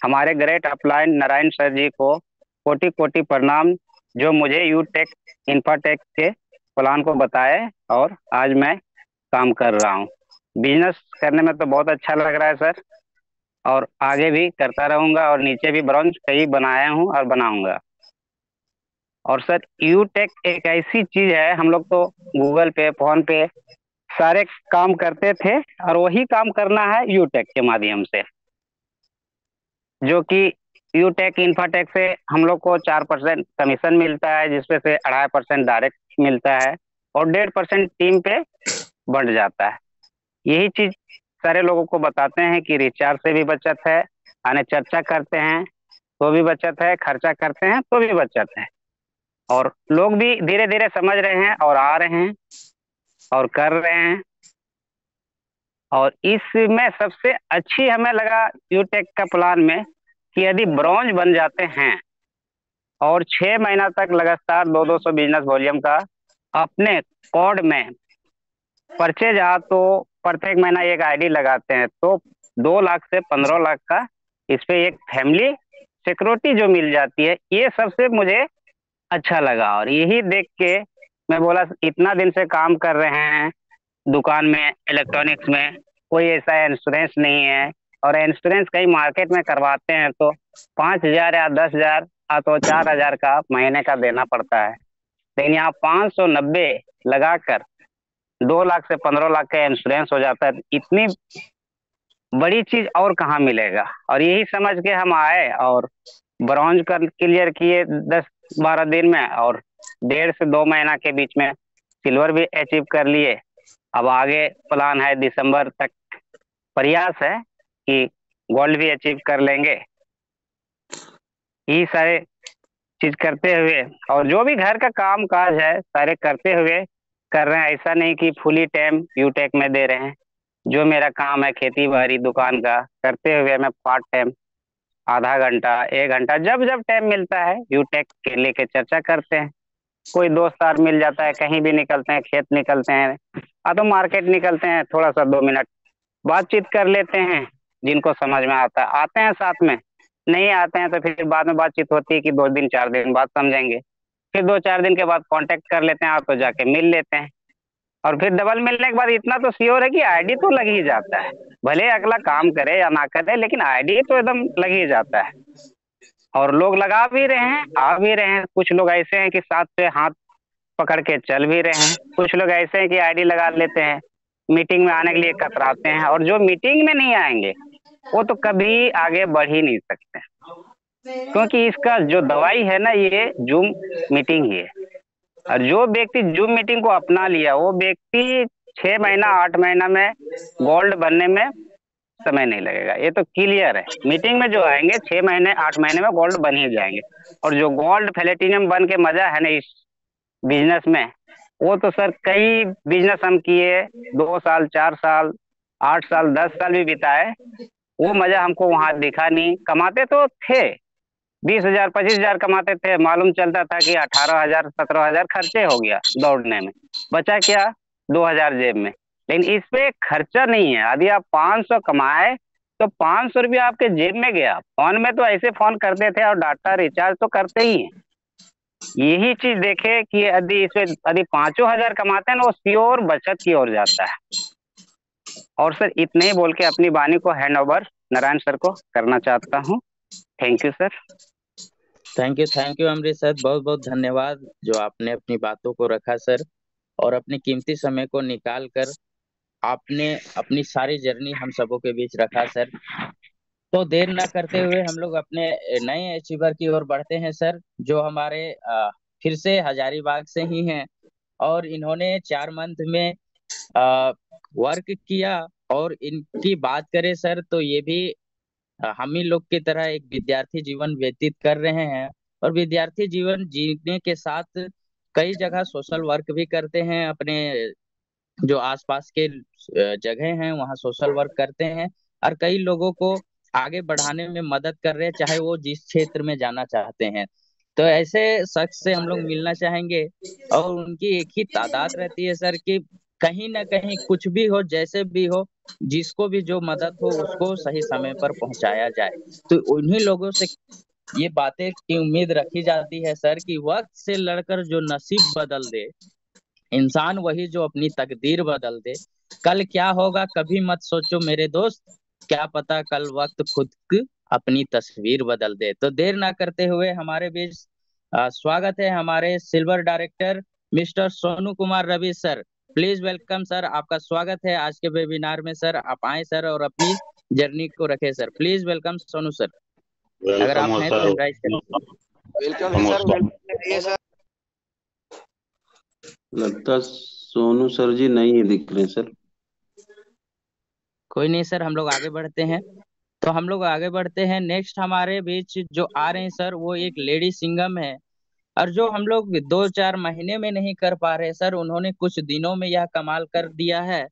हमारे ग्रेट अपलाइन नारायण सर जी को कोटि कोटि प्रणाम, जो मुझे यूटेक इंफ्राटेक के प्लान को बताए और आज मैं काम कर रहा हूँ। बिजनेस करने में तो बहुत अच्छा लग रहा है सर, और आगे भी करता रहूंगा और नीचे भी ब्रांच कई बनाया हूँ और बनाऊंगा। और सर यूटेक एक ऐसी चीज है, हम लोग तो गूगल पे, फोन पे सारे काम करते थे और वही काम करना है यूटेक के माध्यम से, जो कि यूटेक इंफ्राटेक से हम लोग को 4% कमीशन मिलता है, जिसमें से 2.5% डायरेक्ट मिलता है और 1.5% टीम पे बढ़ जाता है। यही चीज सारे लोगों को बताते हैं कि रिचार्ज से भी बचत है, आने चर्चा करते हैं तो भी बचत है, खर्चा करते हैं तो भी बचत है। और लोग भी धीरे धीरे समझ रहे हैं और आ रहे हैं और कर रहे हैं। और इसमें सबसे अच्छी हमें लगा यूटेक का प्लान में कि यदि ब्रॉन्ज बन जाते हैं और 6 महीना तक लगातार 200 बिजनेस वॉल्यूम का अपने कोड में परचेज आ, तो प्रत्येक महीना एक आईडी लगाते हैं तो 2 लाख से 15 लाख का इस पे एक फैमिली सिक्योरिटी जो मिल जाती है, ये सबसे मुझे अच्छा लगा। और यही देख के मैं बोला, इतना दिन से काम कर रहे हैं दुकान में, इलेक्ट्रॉनिक्स में, कोई ऐसा इंश्योरेंस नहीं है। और इंश्योरेंस कहीं मार्केट में करवाते हैं तो 5,000 या 10,000 तो 4,000 का महीने का देना पड़ता है, लेकिन यहाँ 590 लगाकर 2 लाख से 15 लाख का इंश्योरेंस हो जाता है। इतनी बड़ी चीज और कहाँ मिलेगा। और यही समझ के हम आए और ब्रॉन्ज कर क्लियर किए 10-12 दिन में, और 1.5 से 2 महीना के बीच में सिल्वर भी अचीव कर लिए। अब आगे प्लान है दिसंबर तक, प्रयास है कि गोल्ड भी अचीव कर लेंगे। यही सारे चीज करते हुए और जो भी घर का काम काज है सारे करते हुए कर रहे हैं। ऐसा नहीं कि फुली टाइम यूटेक में दे रहे हैं। जो मेरा काम है खेती बाड़ी दुकान का करते हुए मैं पार्ट टाइम आधा घंटा 1 घंटा जब जब टाइम मिलता है यूटेक के लेके चर्चा करते हैं। कोई दोस्त यार मिल जाता है, कहीं भी निकलते हैं, खेत निकलते हैं तो मार्केट निकलते हैं, थोड़ा सा 2 मिनट बातचीत कर लेते हैं। जिनको समझ में आता है आते हैं साथ में, नहीं आते हैं तो फिर बाद में बातचीत होती है कि 2 दिन 4 दिन बाद समझेंगे। फिर 2-4 दिन के बाद कांटेक्ट कर लेते हैं, आप तो जाके मिल लेते हैं। और फिर डबल मिलने के बाद इतना तो श्योर है कि आईडी तो लग ही जाता है, भले अगला काम करे या ना करे, लेकिन आईडी तो एकदम लग ही जाता है। और लोग लगा भी रहे हैं, आ भी रहे हैं। कुछ लोग ऐसे हैं कि साथ पे हाथ पकड़ के चल भी रहे हैं, कुछ लोग ऐसे हैं कि आईडी लगा लेते हैं, मीटिंग में आने के लिए कतराते हैं। और जो मीटिंग में नहीं आएंगे वो तो कभी आगे बढ़ ही नहीं सकते, क्योंकि इसका जो दवाई है ना, ये जूम मीटिंग ही है। और जो व्यक्ति जूम मीटिंग को अपना लिया वो व्यक्ति 6 महीना 8 महीना में गोल्ड बनने में समय नहीं लगेगा, ये तो क्लियर है। मीटिंग में जो आएंगे 6 महीने 8 महीने में गोल्ड बन ही जाएंगे। और जो गोल्ड प्लेटिनम बन के मजा है ना इस बिजनेस में, वो तो सर कई बिजनेस हम किए, 2 साल 4 साल 8 साल 10 साल भी बिताए, वो मजा हमको वहां दिखा नहीं। कमाते तो थे, 20,000 25,000 कमाते थे, मालूम चलता था कि 18,000 17,000 खर्चे हो गया दौड़ने में, बचा क्या 2,000 जेब में। लेकिन इस पे खर्चा नहीं है। यदि आप 500 कमाए तो 500 रुपया आपके जेब में गया। फोन में तो ऐसे फोन करते थे और डाटा रिचार्ज तो करते ही हैं। यही चीज देखे कि यदि 5,000 कमाते हैं ना, वो प्योर बचत की ओर जाता है। और सर इतने ही बोल के अपनी वाणी को हैंड ओवर नारायण सर को करना चाहता हूँ। Thank you sir. Thank you Amrish sir, बहुत बहुत धन्यवाद जो आपने अपनी बातों को रखा सर, और अपने कीमती समय को निकाल कर आपने अपनी सारी जर्नी हम सबों के बीच रखा सर। तो देर ना करते हुए हम लोग अपने नए अचीवर की ओर बढ़ते हैं सर, जो हमारे फिर से हजारीबाग से ही हैं, और इन्होंने 4 मंथ में वर्क किया। और इनकी बात करें सर तो ये भी हम ही लोग की तरह एक विद्यार्थी जीवन व्यतीत कर रहे हैं, और विद्यार्थी जीवन जीने के साथ कई जगह सोशल वर्क भी करते हैं। अपने जो आसपास के जगह हैं वहाँ सोशल वर्क करते हैं, और कई लोगों को आगे बढ़ाने में मदद कर रहे हैं, चाहे वो जिस क्षेत्र में जाना चाहते हैं। तो ऐसे शख्स से हम लोग मिलना चाहेंगे, और उनकी एक ही तादाद रहती है सर कि कहीं ना कहीं कुछ भी हो, जैसे भी हो, जिसको भी जो मदद हो उसको सही समय पर पहुंचाया जाए। तो उन्हीं लोगों से ये बातें की उम्मीद रखी जाती है सर कि वक्त से लड़कर जो नसीब बदल दे, इंसान वही जो अपनी तकदीर बदल दे। कल क्या होगा कभी मत सोचो मेरे दोस्त, क्या पता कल वक्त खुद की अपनी तस्वीर बदल दे। तो देर ना करते हुए हमारे बीच स्वागत है हमारे silver director mister Sonu Kumar Ravi sir. Please welcome sir, आपका स्वागत है आज के वेबिनार में सर। आप आए सर और अपनी जर्नी को रखे sir. Please welcome Sonu sir, अगर वेलकम आप हो हैं तो सर। एंड्राइज करें। वेलकम है सर, वेलकम है सर। लगता सोनू सर जी नहीं दिख रहे सर। कोई नहीं सर, हम लोग आगे बढ़ते हैं। तो हम लोग आगे बढ़ते हैं, नेक्स्ट हमारे बीच जो आ रहे हैं सर वो एक लेडी सिंगम है, और जो हम लोग 2-4 महीने में नहीं कर पा रहे सर, उन्होंने कुछ दिनों में यह कमाल कर दिया है।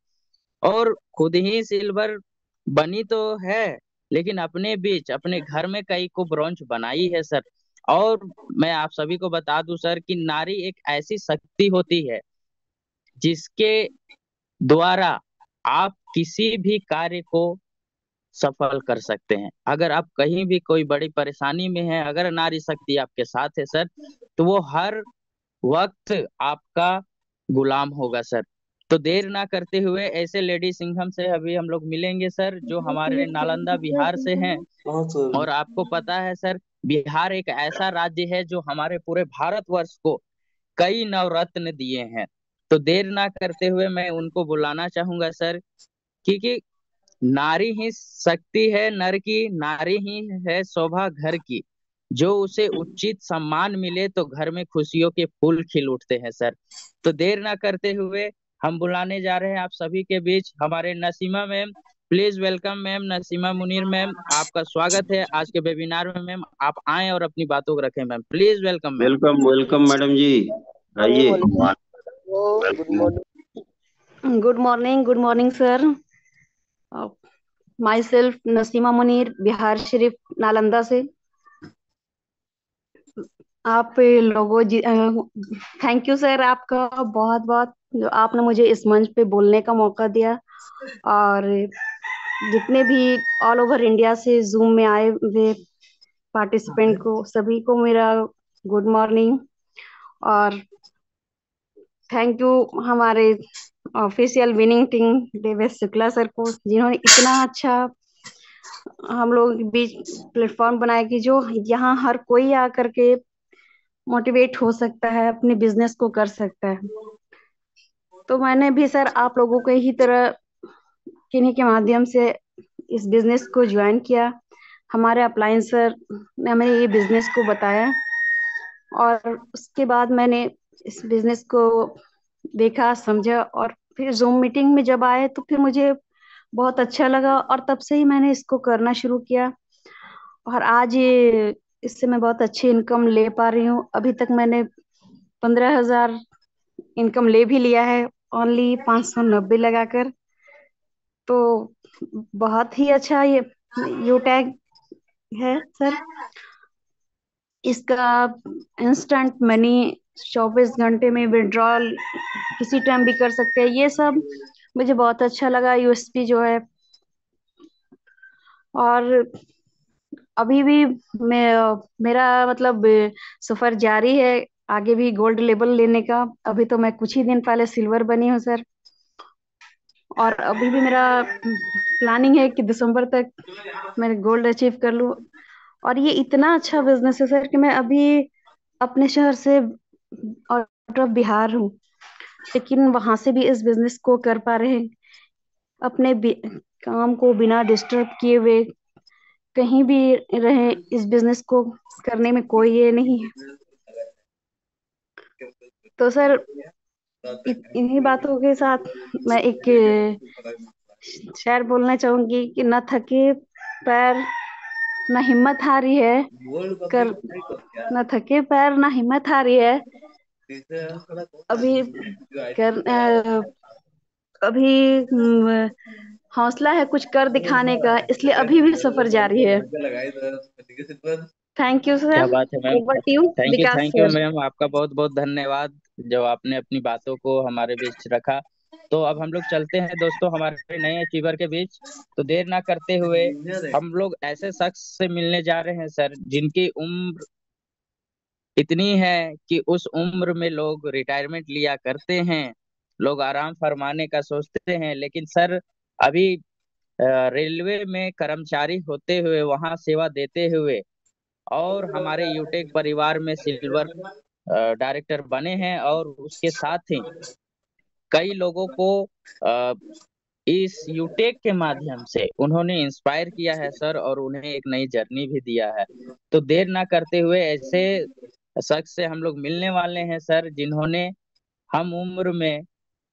और खुद ही सिल्वर बनी तो है, लेकिन अपने बीच अपने घर में कई को ब्रॉन्ज बनाई है सर। और मैं आप सभी को बता दूं सर कि नारी एक ऐसी शक्ति होती है जिसके द्वारा आप किसी भी कार्य को सफल कर सकते हैं। अगर आप कहीं भी कोई बड़ी परेशानी में हैं, अगर नारी शक्ति आपके साथ है सर, तो वो हर वक्त आपका गुलाम होगा सर। तो देर ना करते हुए ऐसे लेडी सिंघम से अभी हम लोग मिलेंगे सर, जो हमारे नालंदा बिहार से हैं। और आपको पता है सर, बिहार एक ऐसा राज्य है जो हमारे पूरे भारतवर्ष को कई नवरत्न दिए हैं। तो देर ना करते हुए मैं उनको बुलाना चाहूंगा सर, क्योंकि नारी ही शक्ति है नर की, नारी ही है शोभा घर की। जो उसे उचित सम्मान मिले तो घर में खुशियों के फूल खिल उठते हैं सर। तो देर ना करते हुए हम बुलाने जा रहे हैं आप सभी के बीच हमारे Nasima ma'am. Please welcome ma'am, Nasima Munir ma'am, आपका स्वागत है आज के वेबिनार में। मैम आप आए और अपनी बातों को रखें ma'am. Please welcome ma'am. Welcome welcome madam ji, आइए। Good morning. Good morning sir. Myself Nasima Munir, Bihar Sharif Nalanda से। आप लोगों थैंक यू सर, आपका बहुत बहुत जो आपने मुझे इस मंच पे बोलने का मौका दिया। और जितने भी ऑल ओवर इंडिया से जूम में आए हुए पार्टिसिपेंट को सभी को मेरा गुड मॉर्निंग। और थैंक यू हमारे official winning team Devesh Shukla sir को, जिन्होंने इतना अच्छा हम लोग के बीच प्लेटफॉर्म बनाया कि जो यहाँ हर कोई आकर के मोटिवेट हो सकता है, अपने बिजनेस को कर सकता है। तो मैंने भी सर आप लोगों के ही तरह किन्हीं के माध्यम से इस बिजनेस को ज्वाइन किया। हमारे अपलाइन सर ने हमें ये बिजनेस को बताया, और उसके बाद मैंने इस बिजनेस को देखा समझा, और फिर जूम मीटिंग में जब आए तो फिर मुझे बहुत अच्छा लगा और तब से ही मैंने इसको करना शुरू किया और आज ये इससे मैं बहुत अच्छी इनकम ले पा रही हूँ। अभी तक मैंने 15,000 इनकम ले भी लिया है, ओनली 590 लगाकर। तो बहुत ही अच्छा ये यू टैग है सर। इसका इंस्टेंट मनी 24 घंटे में विड्रॉल किसी टाइम भी कर सकते हैं। ये सब मुझे बहुत अच्छा लगा यूएसपी जो है। और अभी भी मेरा मतलब सफर जारी है, आगे भी गोल्ड लेवल लेने का। अभी तो मैं कुछ ही दिन पहले सिल्वर बनी हूँ सर, और अभी भी मेरा प्लानिंग है कि दिसंबर तक मैं गोल्ड अचीव कर लूँ। और ये इतना अच्छा बिजनेस है सर कि मैं अभी अपने शहर से आउट ऑफ बिहार हूँ, लेकिन वहां से भी इस बिजनेस को कर पा रहे हैं अपने काम को बिना डिस्टर्ब किए हुए। कहीं भी रहे, इस बिजनेस को करने में कोई ये नहीं है। तो सर इन्हीं बातों के साथ मैं एक शेर बोलना चाहूंगी कि न थके पैर न हिम्मत हारी है कर न थके पैर न हिम्मत हारी है। अभी कर अभी हौसला है कुछ कर दिखाने का, इसलिए अभी भी सफर जारी है। थैंक यू क्या सर। बात है ma'am. Over to you Vikas thank you sir. Ma'am, आपका बहुत बहुत धन्यवाद जो आपने अपनी बातों को हमारे बीच रखा। तो अब हम लोग चलते हैं दोस्तों हमारे नए अचीवर के बीच। तो देर ना करते हुए हम लोग ऐसे शख्स से मिलने जा रहे हैं सर जिनकी उम्र इतनी है कि उस उम्र में लोग रिटायरमेंट लिया करते हैं, लोग आराम फरमाने का सोचते हैं, लेकिन सर अभी रेलवे में कर्मचारी होते हुए वहां सेवा देते हुए और हमारे यूटेक परिवार में सिल्वर डायरेक्टर बने हैं। और उसके साथ ही कई लोगों को अ, इस यूटेक के माध्यम से उन्होंने इंस्पायर किया है सर, और उन्हें एक नई जर्नी भी दिया है। तो देर ना करते हुए ऐसे शख्स से हम लोग मिलने वाले हैं सर जिन्होंने हम उम्र में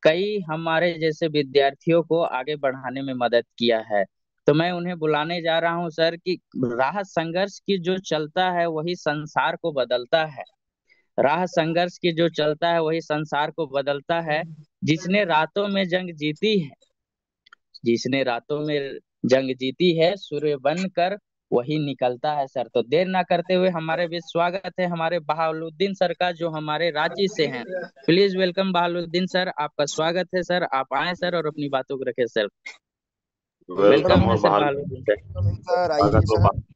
कई हमारे जैसे विद्यार्थियों को आगे बढ़ाने में मदद किया है। तो मैं उन्हें बुलाने जा रहा हूं सर कि राह संघर्ष की जो चलता है वही संसार को बदलता है। राह संघर्ष की जो चलता है वही संसार को बदलता है। जिसने रातों में जंग जीती है, जिसने रातों में जंग जीती है, सूर्य बनकर वही निकलता है सर। तो देर ना करते हुए हमारे बीच स्वागत है हमारे बहालुद्दीन सर का, जो हमारे रांची से हैं। प्लीज वेलकम बहालुद्दीन सर, आपका स्वागत है सर। आप आए सर और अपनी बातों को रखें सर। वेलकम वेलकम है हो सर बहाल। बहालुद्दीन सर। सर आइए स्वागत हो सर।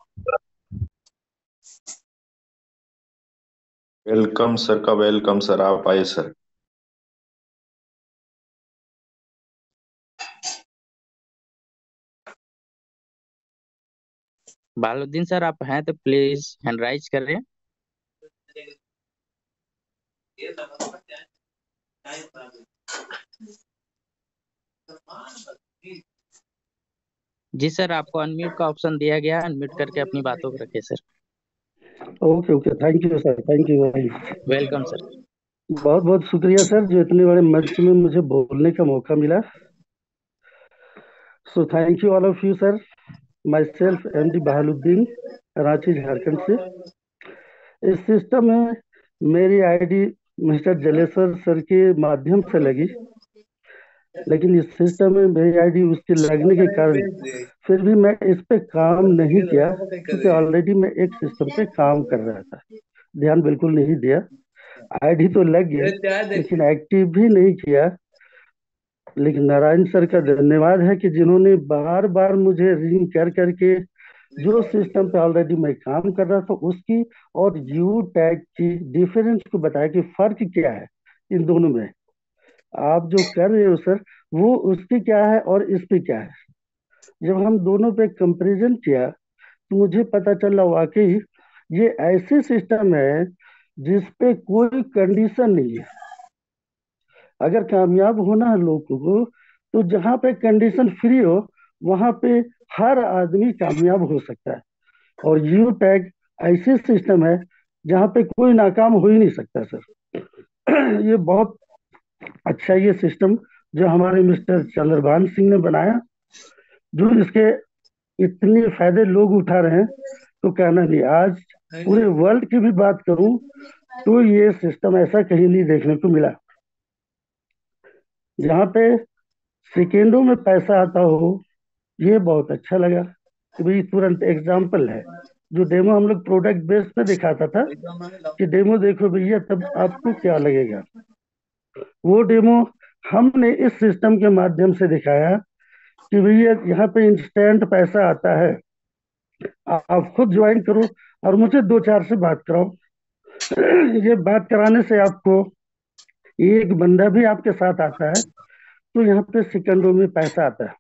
वेलकम सर का वेलकम सर, आप आइए सर। बहालुद्दीन सर आप हैं तो प्लीज हैंड राइज करें। जी सर, आपको अनम्यूट का ऑप्शन दिया गया है, अनम्यूट करके अपनी बातों को रखें sir. Okay okay, thank you sir, thank you very much. Welcome sir. बहुत बहुत शुक्रिया सर जो इतने बड़े मंच में मुझे बोलने का मौका मिला। So thank you all of you sir. Myself MD Bahaluddin, Ranchi Jharkhand से। इस सिस्टम में मेरी आईडी मिस्टर जलेश्वर सर के माध्यम से लगी, लेकिन इस सिस्टम में मेरी आईडी उसके लगने के कारण फिर भी मैं इस पे काम नहीं किया, क्योंकि ऑलरेडी मैं एक सिस्टम पे काम कर रहा था, ध्यान बिल्कुल नहीं दिया। आईडी तो लग गया लेकिन एक्टिव भी नहीं किया। लेकिन नारायण सर का धन्यवाद है कि जिन्होंने बार बार मुझे रिंग कर करके जो सिस्टम पे ऑलरेडी मैं काम कर रहा था उसकी और यू टैग की डिफरेंस को बताया कि फर्क क्या है इन दोनों में। आप जो कर रहे हो सर वो उसकी क्या है और इस पे क्या है। जब हम दोनों पे कंपैरिजन किया तो मुझे पता चला वाकई ये ऐसे सिस्टम है जिसपे कोई कंडीशन नहीं है। अगर कामयाब होना है लोगों को तो जहाँ पे कंडीशन फ्री हो वहां पे हर आदमी कामयाब हो सकता है। और यू टैग ऐसे सिस्टम है जहाँ पे कोई नाकाम हो ही नहीं सकता सर। ये बहुत अच्छा ये सिस्टम जो हमारे मिस्टर चंद्रभान सिंह ने बनाया, जो इसके इतने फायदे लोग उठा रहे हैं, तो कहना नहीं। आज पूरे वर्ल्ड की भी बात करूं तो ये सिस्टम ऐसा कहीं नहीं देखने को मिला, जहाँ पे सेकेंडों में पैसा आता हो। ये बहुत अच्छा लगा कि भाई तुरंत एग्जाम्पल है, जो डेमो हम लोग प्रोडक्ट बेस पे दिखाता था कि डेमो देखो भैया तब आपको क्या लगेगा, वो डेमो हमने इस सिस्टम के माध्यम से दिखाया कि भैया यहाँ पे इंस्टेंट पैसा आता है, आप खुद ज्वाइन करो और मुझे 2-4 से बात कराओ। ये बात कराने से आपको एक बंदा भी आपके साथ आता है तो यहाँ पे सेकंडों में पैसा आता है।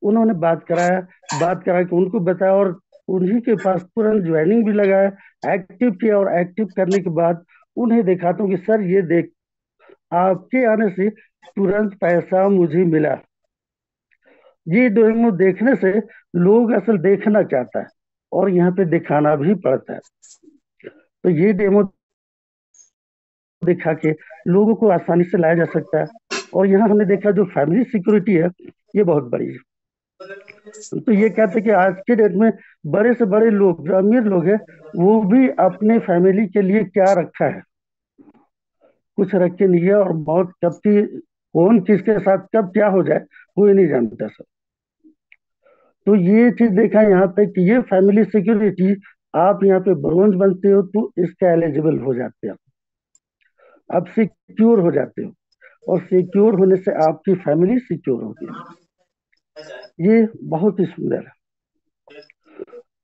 उन्होंने बात करा के उनको बताया और उन्हीं के पास तुरंत ज्वाइनिंग भी लगाया, एक्टिव किया, और एक्टिव करने के बाद उन्हें दिखाता हूँ कि सर ये देख, आपके आने से तुरंत पैसा मुझे मिला। ये डेमो देखने से लोग असल देखना चाहता है और यहाँ पे दिखाना भी पड़ता है। तो ये डेमो दिखा के लोगों को आसानी से लाया जा सकता है। और यहाँ हमने देखा जो फैमिली सिक्योरिटी है ये बहुत बड़ी है। तो ये कहते हैं कि आज के डेट में बड़े से बड़े लोग, जो अमीर लोग हैं, वो भी अपने फैमिली के लिए क्या रखा है, कुछ रख के नहीं है। और मौत कब की, कौन किसके साथ कब क्या हो जाए कोई नहीं जानता सर। तो ये चीज देखा यहाँ पे कि ये फैमिली सिक्योरिटी, आप यहाँ पे ब्रोंज बनते हो तो इसका एलिजिबल हो जाते हो, आप सिक्योर हो जाते हो, और सिक्योर होने से आपकी फैमिली सिक्योर होती है। ये बहुत ही सुंदर है।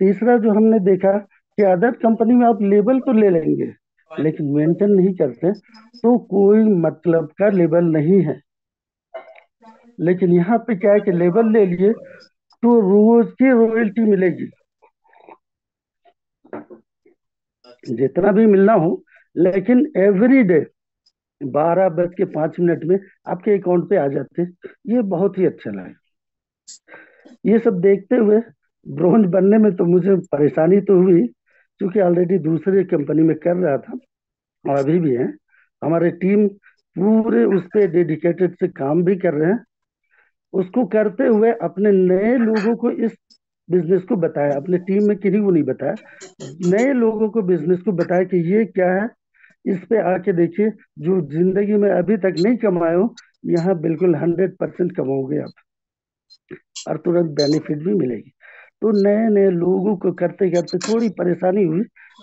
तीसरा जो हमने देखा कि अदर कंपनी में आप लेबल तो ले लेंगे लेकिन मेंटेन नहीं करते तो कोई मतलब का लेबल नहीं है। लेकिन यहाँ पे क्या है कि लेबल ले लिए तो रोज की रॉयल्टी मिलेगी, जितना भी मिलना हो, लेकिन एवरी डे 12:05 में आपके अकाउंट पे आ जाते। ये बहुत ही अच्छा लगा। ये सब देखते हुए ब्रोंज बनने में तो मुझे परेशानी तो हुई, क्योंकि ऑलरेडी दूसरे कंपनी में कर रहा था और अभी भी है। हमारे टीम पूरे उस पर डेडिकेटेड से काम भी कर रहे हैं। उसको करते हुए अपने नए लोगों को इस बिजनेस को बताया, अपने टीम में किसी को नहीं बताया, नए लोगों को बिजनेस को बताया कि ये क्या है, इस पे आके देखिए, जो जिंदगी में अभी तक नहीं कमाए हो यहाँ बिल्कुल 100% कमाओगे आप, और तुरंत बेनिफिट भी मिलेगी। तो नए नए लोगों को करते करते थोड़ी परेशानी हुई,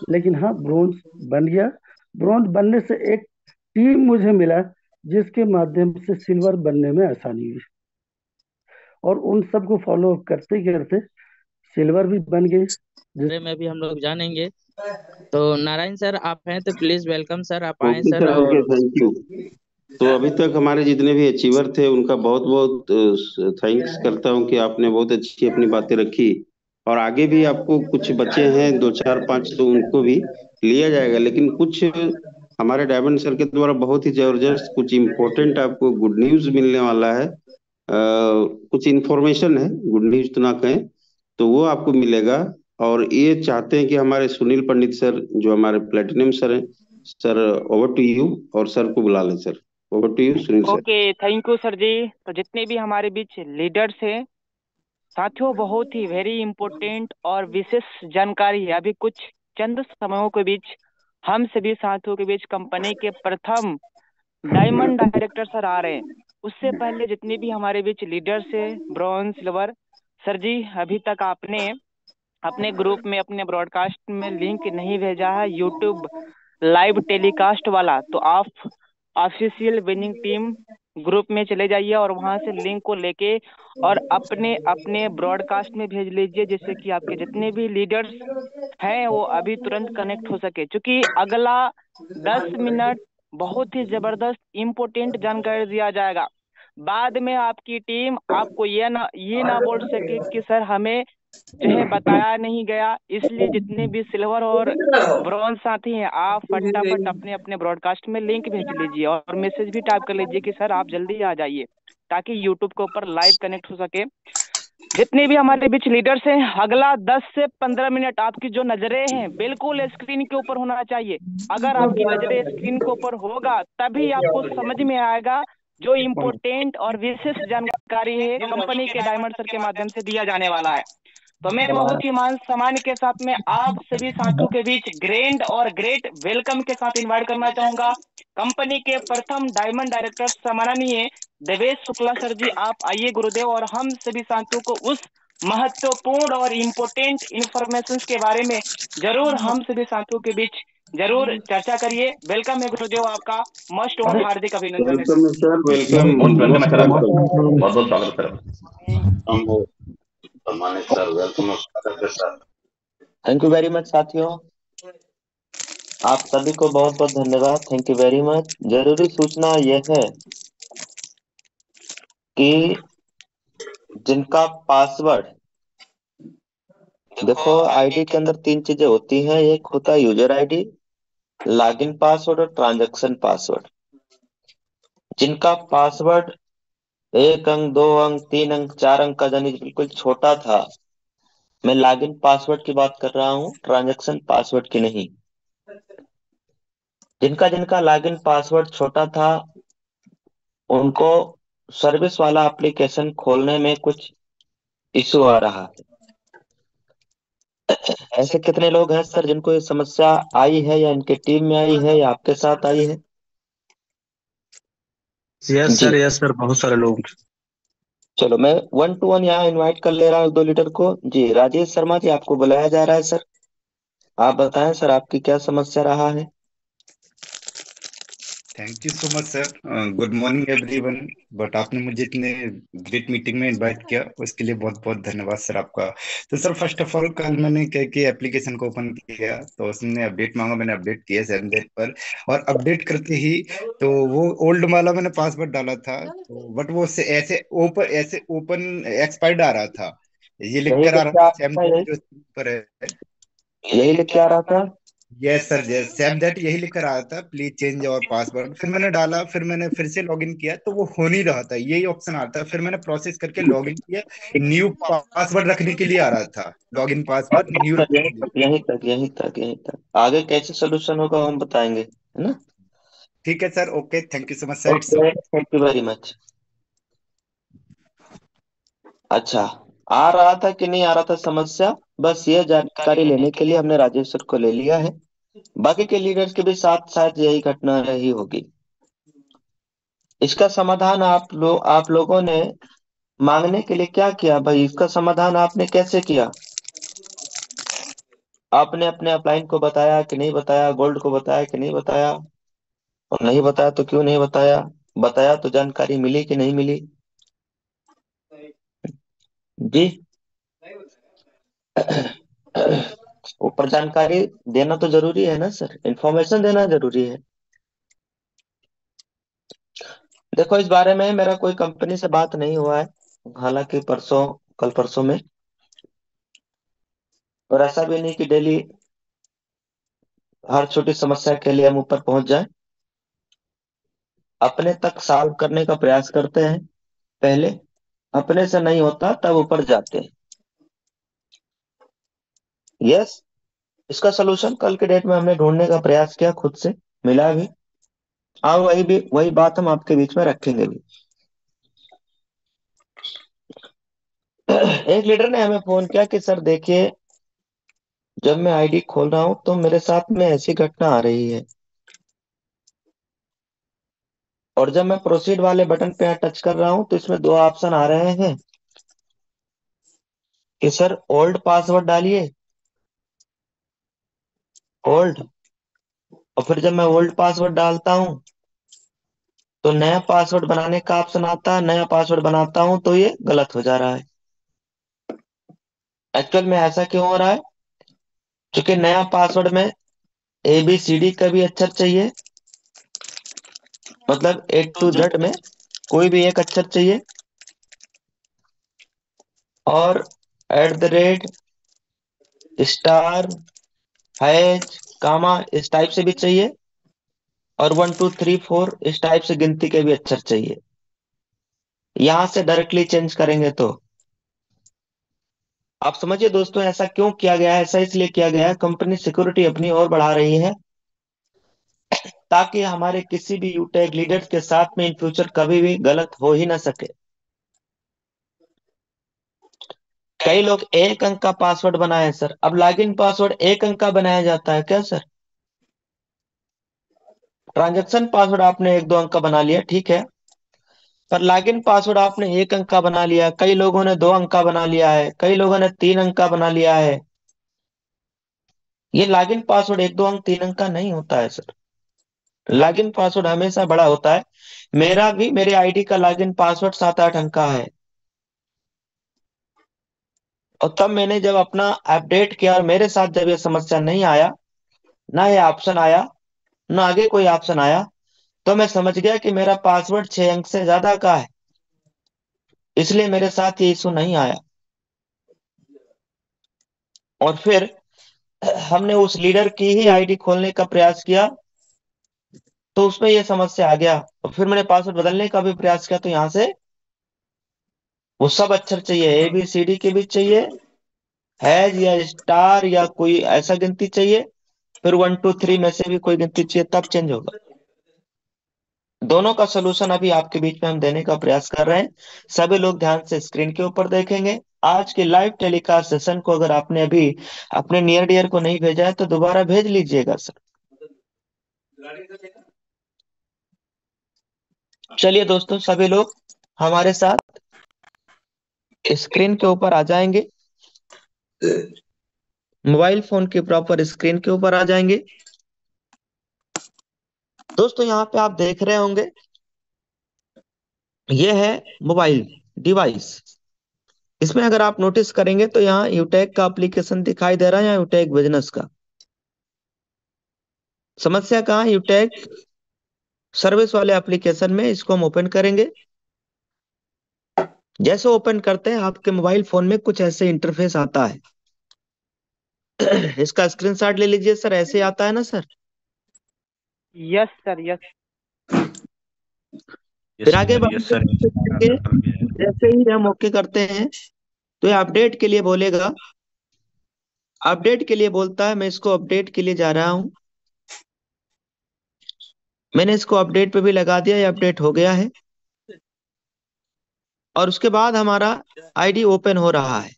लेकिन हाँ ब्रोंज बन गया। ब्रोंज बनने से एक टीम मुझे मिला जिसके माध्यम से सिल्वर बनने में आसानी हुई, और उन सबको फॉलो अप करते करते सिल्वर भी बन गई। बारे में भी हम लोग जानेंगे। तो नारायण सर आप हैं तो प्लीज वेलकम सर, आप आए ओके सर। सर, ओके, और थैंक यू। तो अभी तक हमारे जितने भी अचीवर थे उनका बहुत बहुत थैंक्स करता हूँ कि आपने बहुत अच्छी अपनी बातें रखी। और आगे भी आपको कुछ बच्चे हैं 2-4-5, तो उनको भी लिया जाएगा। लेकिन कुछ हमारे डायमंड सर के द्वारा बहुत ही जबरदस्त कुछ इम्पोर्टेंट आपको गुड न्यूज मिलने वाला है। कुछ इन्फॉर्मेशन है, गुड न्यूज तो ना कहें, तो वो आपको मिलेगा। और ये चाहते हैं कि हमारे सुनील पंडित सर जो हमारे प्लेटिनम सर हैं, सर ओवर टू यू, और सर को बुला लें। Sir over to you Sunil sir. Okay, thank you sir ji. तो जितने भी हमारे बीच लीडर्स हैं साथियों, बहुत ही वेरी इंपॉर्टेंट और विशेष जानकारी है। अभी कुछ चंद समयों के बीच हम सभी साथियों के बीच कंपनी के प्रथम डायमंड डायरेक्टर सर आ रहे हैं। उससे पहले जितने भी हमारे बीच लीडर्स हैं ब्रॉन्ज, सिल्वर, सर जी अभी तक आपने अपने ग्रुप में अपने ब्रॉडकास्ट में लिंक नहीं भेजा है यूट्यूब लाइव टेलीकास्ट वाला, तो आप ऑफिशियल विनिंग टीम ग्रुप में चले जाइए और वहां से लिंक को लेके और अपने अपने ब्रॉडकास्ट में भेज लीजिए, जिससे कि आपके जितने भी लीडर्स हैं वो अभी तुरंत कनेक्ट हो सके। क्योंकि अगला 10 मिनट बहुत ही जबरदस्त इम्पोर्टेंट जानकारी दिया जाएगा। बाद में आपकी टीम आपको ये ना बोल सके कि सर हमें जो है बताया नहीं गया। इसलिए जितने भी सिल्वर और ब्रॉन्ज साथी हैं आप फटाफट अपने अपने ब्रॉडकास्ट में लिंक भेज लीजिए और मैसेज भी टाइप कर लीजिए कि सर आप जल्दी आ जाइए, ताकि यूट्यूब के ऊपर लाइव कनेक्ट हो सके। जितने भी हमारे बीच लीडर्स हैं, अगला 10 से 15 मिनट आपकी जो नजरें हैं बिल्कुल स्क्रीन के ऊपर होना चाहिए। अगर आपकी नजरें स्क्रीन के ऊपर होगा तभी आपको समझ में आएगा जो इम्पोर्टेंट और विशिष्ट जानकारी है कंपनी के डायमंड सर के माध्यम से दिया जाने वाला है। तो मैं बहुत ही मान सम्मान के साथ में आप सभी साथियों के बीच ग्रैंड और ग्रेट वेलकम के साथ इनवाइट करना चाहूंगा कंपनी के प्रथम डायमंड डायरेक्टर सम्माननीय देवेश शुक्ला सर जी। आप आइए गुरुदेव, और हम सभी साथियों को उस महत्वपूर्ण और इम्पोर्टेंट इंफॉर्मेशन के बारे में जरूर हम सभी साथियों के बीच जरूर चर्चा करिए। वेलकम है गुरुदेव, आपका मस्ट और हार्दिक अभिनंदन है sir. Welcome sir, welcome. Welcome है सर, आपका वेलकम। बहुत बहुत स्वागत सर। सम्मानित sir, welcome sir. Thank you very much साथियों, आप सभी को बहुत बहुत धन्यवाद। Thank you very much. जरूरी सूचना यह है कि जिनका पासवर्ड, देखो आईडी के अंदर तीन चीजें होती हैं, एक होता है यूजर आईडी, लॉगिन पासवर्ड और ट्रांजैक्शन पासवर्ड। जिनका पासवर्ड 1 अंक, 2 अंक, 3 अंक, 4 अंक का यानी बिल्कुल छोटा था, मैं लॉगिन पासवर्ड की बात कर रहा हूँ, ट्रांजैक्शन पासवर्ड की नहीं। जिनका जिनका लॉगिन पासवर्ड छोटा था उनको सर्विस वाला एप्लीकेशन खोलने में कुछ इशू आ रहा है। ऐसे कितने लोग हैं सर जिनको ये समस्या आई है, या इनके टीम में आई है, या आपके साथ आई है? यस सर, बहुत सारे लोग। चलो मैं 1 to 1 यहाँ इनवाइट कर ले रहा हूँ 2 लीडर को। जी राजेश शर्मा जी, आपको बुलाया जा रहा है सर। आप बताएं सर, आपकी क्या समस्या रहा है? Thank you so much sir. Good morning everyone. But आपने मुझे इतने ग्रेट मीटिंग में इनवाइट किया, उसके लिए बहुत बहुत धन्यवाद सर आपका। तो सर फर्स्ट ऑफ ऑल, कल मैंने क्या किया, एप्लीकेशन को ओपन किया तो उसने अपडेट मांगा, मैंने अपडेट किया 7 डेट पर। और अपडेट करते ही तो वो ओल्ड वाला मैंने पासवर्ड डाला था, तो बट वो ऐसे ओपन एक्सपायर्ड आ रहा था, ये लिख यही कर आ लिख रहा के आ था रहा सेम था, जो पर है। यही लिख के आ रहा था। Yes sir, yes same that यही लिख कर आया था, प्लीज चेंज और पासवर्ड। फिर मैंने डाला, फिर मैंने फिर से लॉगिन किया तो वो हो नहीं रहा था, यही ऑप्शन आता है। फिर मैंने प्रोसेस करके लॉगिन किया, न्यू पासवर्ड रखने के लिए आ रहा था, लॉगिन पासवर्ड न्यू सर रखने यहीं के लिए। तक, यहीं तक, यहीं तक, यहीं तक। आगे कैसे सोल्यूशन होगा हम बताएंगे, है ना? ठीक है sir, okay, thank you so much sir, it's okay, thank you very much. अच्छा, आ रहा था कि नहीं आ रहा था समस्या, बस ये जानकारी लेने के लिए हमने राजेश सर को ले लिया है। बाकी के लीडर्स के भी साथ शायद यही घटना रही होगी। इसका समाधान आप लोगों ने मांगने के लिए क्या किया भाई? इसका समाधान आपने कैसे किया? आपने अपने अपलाइन को बताया कि नहीं बताया? गोल्ड को बताया कि नहीं बताया? और नहीं बताया तो क्यों नहीं बताया? बताया तो जानकारी मिली कि नहीं मिली? जी ऊपर जानकारी देना तो जरूरी है ना सर, इंफॉर्मेशन देना जरूरी है। देखो इस बारे में मेरा कोई कंपनी से बात नहीं हुआ है, हालांकि कल परसों में। और ऐसा भी नहीं कि डेली हर छोटी समस्या के लिए हम ऊपर पहुंच जाएं। अपने तक सॉल्व करने का प्रयास करते हैं पहले, अपने से नहीं होता तब ऊपर जाते हैं। यस, इसका सलूशन कल के डेट में हमने ढूंढने का प्रयास किया, खुद से मिला भी। और वही बात हम आपके बीच में रखेंगे भी। एक लीडर ने हमें फोन किया कि सर देखिए, जब मैं आईडी खोल रहा हूं तो मेरे साथ में ऐसी घटना आ रही है, और जब मैं प्रोसीड वाले बटन पे टच कर रहा हूं तो इसमें दो ऑप्शन आ रहे हैं कि सर ओल्ड पासवर्ड डालिए, ओल्ड। और फिर जब मैं ओल्ड पासवर्ड डालता हूं तो नया पासवर्ड बनाने का ऑप्शन आता है, नया पासवर्ड बनाता हूं तो ये गलत हो जा रहा है। एक्चुअल में ऐसा क्यों हो रहा है? क्योंकि नया पासवर्ड में ABCD का भी अक्षर चाहिए, मतलब A to Z में कोई भी एक अक्षर चाहिए, और @ स्टार, हैश, कामा इस टाइप से भी चाहिए, और 1 2 3 4 इस टाइप से गिनती के भी अक्षर चाहिए। यहां से डायरेक्टली चेंज करेंगे तो आप समझिए दोस्तों, ऐसा क्यों किया गया है? ऐसा इसलिए किया गया है, कंपनी सिक्योरिटी अपनी और बढ़ा रही है, ताकि हमारे किसी भी यूटेक लीडर्स के साथ में इन फ्यूचर कभी भी गलत हो ही ना सके। कई लोग एक अंक का पासवर्ड बनाए सर। अब लॉगिन पासवर्ड एक अंक का बनाया जाता है क्या सर? ट्रांजैक्शन पासवर्ड आपने एक दो अंक का बना लिया, ठीक है, पर लॉगिन पासवर्ड आपने एक अंक का बना लिया। कई लोगों ने दो अंक का बना लिया है, कई लोगों ने तीन अंक का बना लिया है। ये लॉगिन पासवर्ड एक दो अंक तीन अंक का नहीं होता है सर। लॉगिन पासवर्ड हमेशा बड़ा होता है। मेरा भी मेरे आईडी का लॉगिन पासवर्ड 7-8 अंक का है। और तब मैंने जब अपना अपडेट किया और मेरे साथ जब ये समस्या नहीं आया, ना ये ऑप्शन आया, ना आगे कोई ऑप्शन आया, तो मैं समझ गया कि मेरा पासवर्ड 6 अंक से ज्यादा का है, इसलिए मेरे साथ ये इशू नहीं आया। और फिर हमने उस लीडर की ही आईडी खोलने का प्रयास किया, तो उसमें ये समस्या आ गया। और फिर मैंने पासवर्ड बदलने का भी प्रयास किया, तो यहाँ से वो सब अक्षर चाहिए, ABCD के भी चाहिए, हैज या स्टार या कोई ऐसा गिनती चाहिए, फिर 1 2 3 में से भी कोई गिनती चाहिए, तब चेंज होगा। दोनों का सोल्यूशन अभी आपके बीच में हम देने का प्रयास कर रहे हैं। सभी लोग ध्यान से स्क्रीन के ऊपर देखेंगे। आज के लाइव टेलीकास्ट सेशन को अगर आपने अभी अपने नियर डियर को नहीं भेजा है तो दोबारा भेज लीजिएगा सर। चलिए दोस्तों, सभी लोग हमारे साथ स्क्रीन के ऊपर आ जाएंगे, मोबाइल फोन के प्रॉपर स्क्रीन के ऊपर आ जाएंगे। दोस्तों यहाँ पे आप देख रहे होंगे, ये है मोबाइल डिवाइस। इसमें अगर आप नोटिस करेंगे तो यहाँ यूटेक का एप्लीकेशन दिखाई दे रहा है, यहाँ यूटेक बिजनेस का। समस्या कहाँ है? यूटेक सर्विस वाले एप्लीकेशन में इसको हम ओपन करेंगे। जैसे ओपन करते हैं आपके मोबाइल फोन में कुछ ऐसे इंटरफेस आता है। इसका स्क्रीनशॉट ले लीजिए सर, ऐसे आता है ना सर? Yes sir, yes. फिर आगे बढ़ेंगे। जैसे ही हम ओके करते हैं तो ये अपडेट के लिए बोलेगा। अपडेट के लिए बोलता है, मैं इसको अपडेट के लिए जा रहा हूं। मैंने इसको अपडेट पे भी लगा दिया, ये अपडेट हो गया है। और उसके बाद हमारा आईडी ओपन हो रहा है,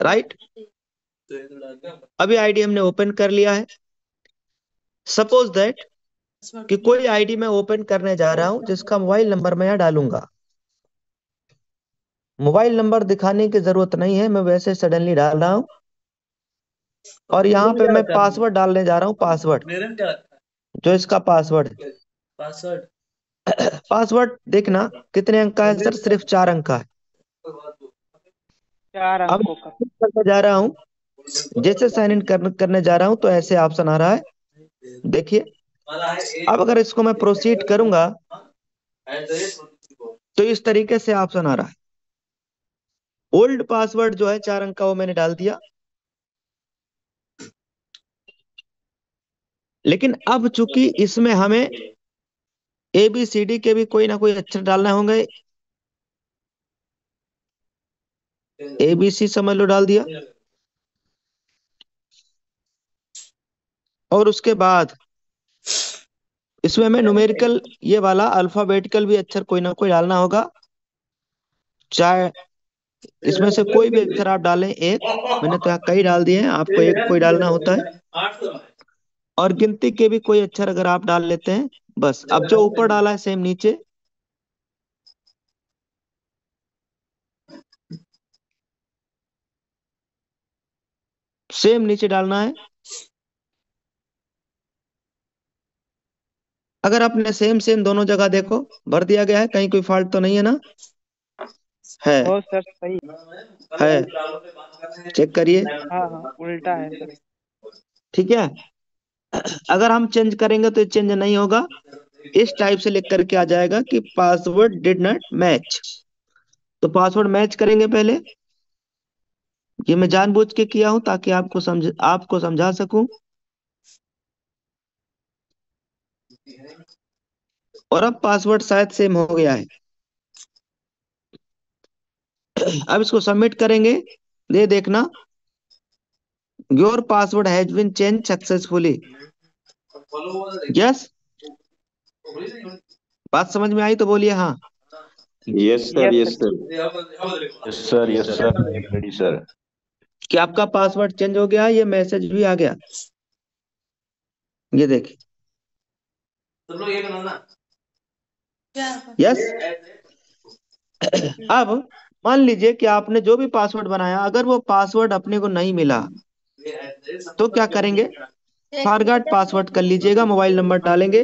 राइट? अभी आईडी हमने ओपन कर लिया है। सपोज दैट कि कोई आईडी मैं ओपन करने जा रहा हूं जिसका मोबाइल नंबर मैं यहाँ डालूंगा। मोबाइल नंबर दिखाने की जरूरत नहीं है, मैं वैसे सडनली डाल रहा हूं। और यहाँ पे मैं पासवर्ड डालने जा रहा हूँ, पासवर्ड जो इसका पासवर्ड है। पासवर्ड देखना कितने अंक का है सर? सिर्फ 4 अंक का है। 4 अब अंकों का। करने जा रहा हूँ, जैसे साइन इन करने जा रहा हूँ तो ऐसे ऑप्शन आ रहा है, देखिए। अब अगर इसको मैं प्रोसीड करूंगा तो इस तरीके से ऑप्शन आ रहा है। ओल्ड पासवर्ड जो है 4 अंक का, वो मैंने डाल दिया। लेकिन अब चूंकि इसमें हमें ABCD के भी कोई ना कोई अक्षर डालना होंगे, ABC समझ लो डाल दिया। और उसके बाद इसमें हमें न्यूमेरिकल ये वाला अल्फाबेटिकल भी अक्षर कोई ना कोई डालना होगा। चाहे इसमें से कोई भी अक्षर आप डालें, एक, मैंने तो यहाँ कई डाल दिए हैं, आपको एक कोई डालना होता है। और गिनती के भी कोई अक्षर अगर आप डाल लेते हैं, बस। अब जो ऊपर डाला है सेम नीचे, सेम नीचे डालना है। अगर आपने सेम सेम दोनों जगह देखो भर दिया गया है, कहीं कोई फॉल्ट तो नहीं है ना? है, हो सर, सही है, चेक करिए। हाँ हाँ, उल्टा है सर। ठीक है। अगर हम चेंज करेंगे तो चेंज नहीं होगा, इस टाइप से लिख करके आ जाएगा कि पासवर्ड डिड नॉट मैच। तो पासवर्ड मैच करेंगे पहले। ये मैं जानबूझ के किया हूं ताकि आपको समझा सकूं। और अब पासवर्ड शायद सेम हो गया है। अब इसको सबमिट करेंगे, ये देखना, your password has been change successfully. Yes, बात समझ में आई तो बोलिए हाँ। Yes sir, yes sir. Yes sir, yes sir, ready sir. कि आपका पासवर्ड चेंज हो गया, ये मैसेज भी आ गया, ये देखिए। यस। अब मान लीजिए कि आपने जो भी पासवर्ड बनाया, अगर वो पासवर्ड अपने को नहीं मिला तो क्या करेंगे? फॉरगॉट पासवर्ड कर लीजिएगा, मोबाइल नंबर डालेंगे।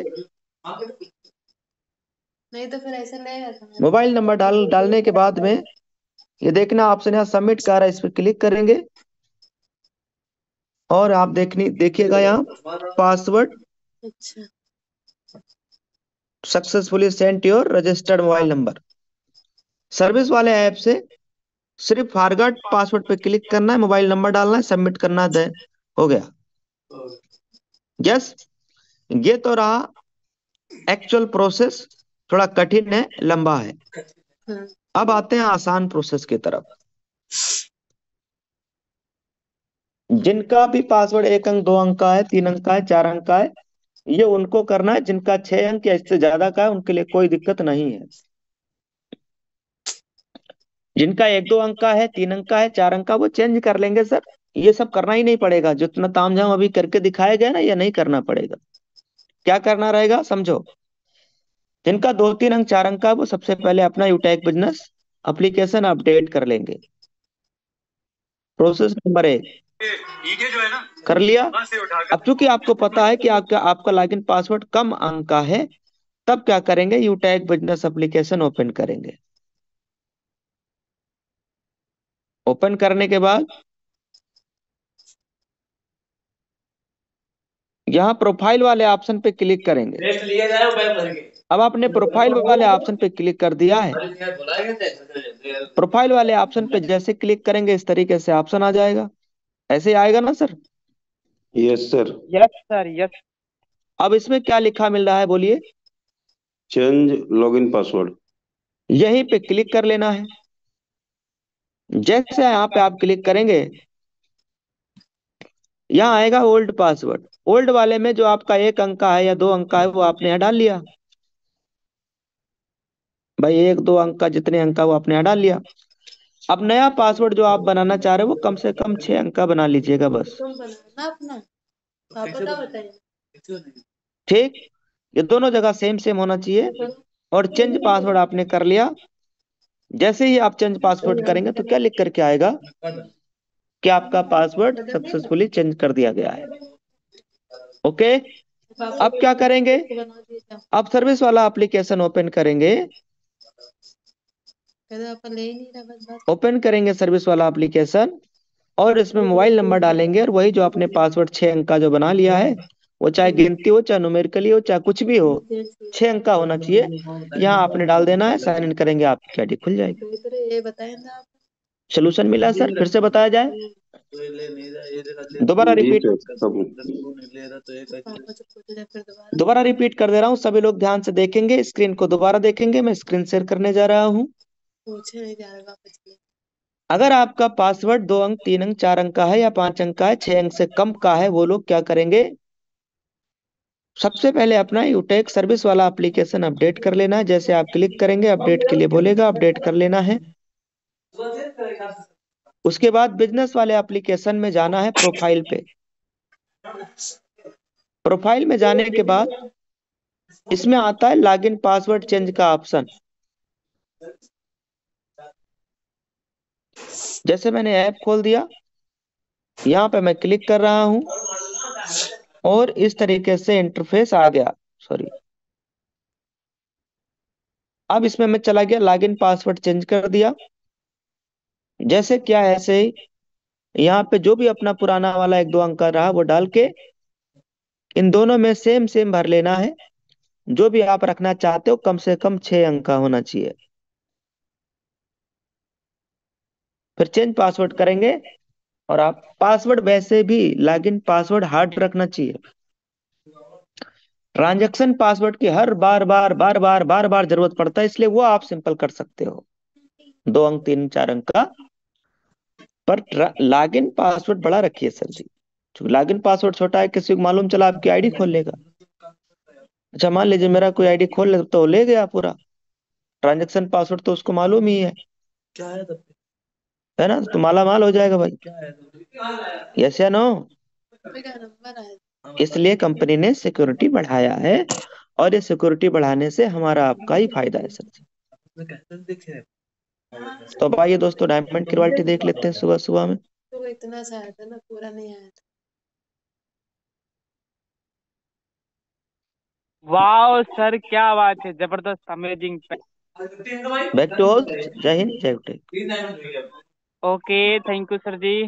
नहीं तो फिर ऐसे नहीं। मोबाइल नंबर डालने के बाद में ये देखना ऑप्शन है सबमिट कर रहा है, इस पर क्लिक करेंगे और आप देखिएगा यहाँ password successfully sent your registered mobile number. Service वाले ऐप से सिर्फ फॉरगॉट पासवर्ड पे क्लिक करना है, मोबाइल नंबर डालना है, सबमिट करना है, हो गया। यस, ये तो रहा एक्चुअल प्रोसेस, थोड़ा कठिन है, लंबा है। अब आते हैं आसान प्रोसेस की तरफ। जिनका भी पासवर्ड 1 अंक 2 अंक का है, 3 अंक का है, 4 अंक का है, ये उनको करना है। जिनका 6 अंक या इससे ज्यादा का है उनके लिए कोई दिक्कत नहीं है। जिनका 1-2 अंक का है, 3 अंक का है, 4 अंक का, वो चेंज कर लेंगे सर। ये सब करना ही नहीं पड़ेगा, जितना तामझाम अभी करके दिखाया गया ना, ये नहीं करना पड़ेगा। क्या करना रहेगा समझो। जिनका 2-3 अंक 4 अंक का, वो सबसे पहले अपना यूटेक बिजनेस एप्लीकेशन अपडेट कर लेंगे। प्रोसेस नंबर 1 कर लिया। अब चूंकि आपको पता है कि आपका लॉगिन पासवर्ड कम अंक का है, तब क्या करेंगे? यूटेक बिजनेस एप्लीकेशन ओपन करेंगे। ओपन करने के बाद यहाँ प्रोफाइल वाले ऑप्शन पे क्लिक करेंगे। अब आपने प्रोफाइल वाले ऑप्शन पे क्लिक कर दिया है। प्रोफाइल वाले ऑप्शन पे जैसे क्लिक करेंगे इस तरीके से ऑप्शन आ जाएगा। ऐसे आएगा ना sir? Yes sir. Yes sir, yes. अब इसमें क्या लिखा मिल रहा है बोलिए? Change login password. यहीं पे क्लिक कर लेना है। जैसे यहाँ पे आप क्लिक करेंगे, यहाँ आएगा ओल्ड पासवर्ड। ओल्ड वाले में जो आपका 1 अंक का है या 2 अंक का है, वो आपने यहाँ डाल लिया। भाई 1-2 अंक का जितने अंक का वो आपने यहाँ डाल लिया। अब नया पासवर्ड जो आप बनाना चाह रहे हो वो कम से कम 6 अंक का बना लीजिएगा बस। ठीक, ये दोनों जगह सेम सेम होना चाहिए। और चेंज पासवर्ड आपने कर लिया। जैसे ही आप चेंज पासवर्ड करेंगे तो क्या लिख करके आएगा कि आपका पासवर्ड सक्सेसफुली चेंज कर दिया गया है। ओके, अब क्या करेंगे? अब सर्विस वाला एप्लीकेशन ओपन करेंगे। ओपन करेंगे सर्विस वाला एप्लीकेशन और इसमें मोबाइल नंबर डालेंगे और वही जो आपने पासवर्ड 6 अंक का जो बना लिया है, वो चाहे गिनती हो, चाहे न्यूमेरिकली हो, चाहे कुछ भी हो, 6 अंक का होना चाहिए। यहाँ आपने डाल देना है, साइन इन करेंगे, आपकी आईडी खुल जाएगी। सोल्यूशन मिला सर? फिर से बताया जाए, दोबारा रिपीट कर दे रहा हूँ। सभी लोग ध्यान से देखेंगे, स्क्रीन को दोबारा देखेंगे। मैं स्क्रीन शेयर करने जा रहा हूँ। अगर आपका पासवर्ड 2 अंक, 3 अंक, 4 अंक का है या 5 अंक का है, 6 अंक से कम का है, वो लोग क्या करेंगे? सबसे पहले अपना यूटेक सर्विस वाला एप्लीकेशन अपडेट कर लेना है। जैसे आप क्लिक करेंगे, अपडेट के लिए बोलेगा, अपडेट कर लेना है। उसके बाद बिजनेस वाले एप्लीकेशन में जाना है, प्रोफाइल पे। प्रोफाइल में जाने के बाद इसमें आता है लॉगिन पासवर्ड चेंज का ऑप्शन। जैसे मैंने ऐप खोल दिया, यहाँ पे मैं क्लिक कर रहा हूं और इस तरीके से इंटरफेस आ गया। सॉरी, अब इसमें मैं चला गया, लॉगिन पासवर्ड चेंज कर दिया। जैसे क्या ऐसे ही यहाँ पे जो भी अपना पुराना वाला 1-2 अंक का रहा वो डाल के इन दोनों में सेम सेम भर लेना है। जो भी आप रखना चाहते हो कम से कम 6 अंक का होना चाहिए। फिर चेंज पासवर्ड करेंगे और आप पासवर्ड वैसे भी लॉगिन पासवर्ड हार्ड रखना चाहिए। ट्रांजैक्शन पासवर्ड की हर बार बार जरूरत पड़ता है, इसलिए वो आप सिंपल कर सकते हो 2 अंक, 3, 4 अंक का। पर लॉगिन पासवर्ड बड़ा रखिए सर जी। लॉगिन पासवर्ड छोटा है, किसी को मालूम चला आपकी आईडी खोल लेगा। अच्छा मान लीजिए मेरा कोई आईडी खोल ले तो ले गया पूरा ट्रांजैक्शन पासवर्ड तो उसको मालूम ही है क्या है तब है ना, तो माला माल हो जाएगा भाई। क्या है यस या नो? क्या नंबर है? इसलिए कंपनी ने सिक्योरिटी बढ़ाया है और ये सिक्योरिटी बढ़ाने से हमारा आपका ही फायदा है सर। कैसे देखे तो अब आइए दोस्तों डायमंड की क्वालिटी देख लेते हैं सुबह सुबह में। तो इतना सा आया था ना, पूरा नहीं आया था। वाह सर, क्या बात है, जबरदस्त, अमेजिंग। बैक टू ऑल, जय हिंद जय उठे। Okay, thank you sir ji.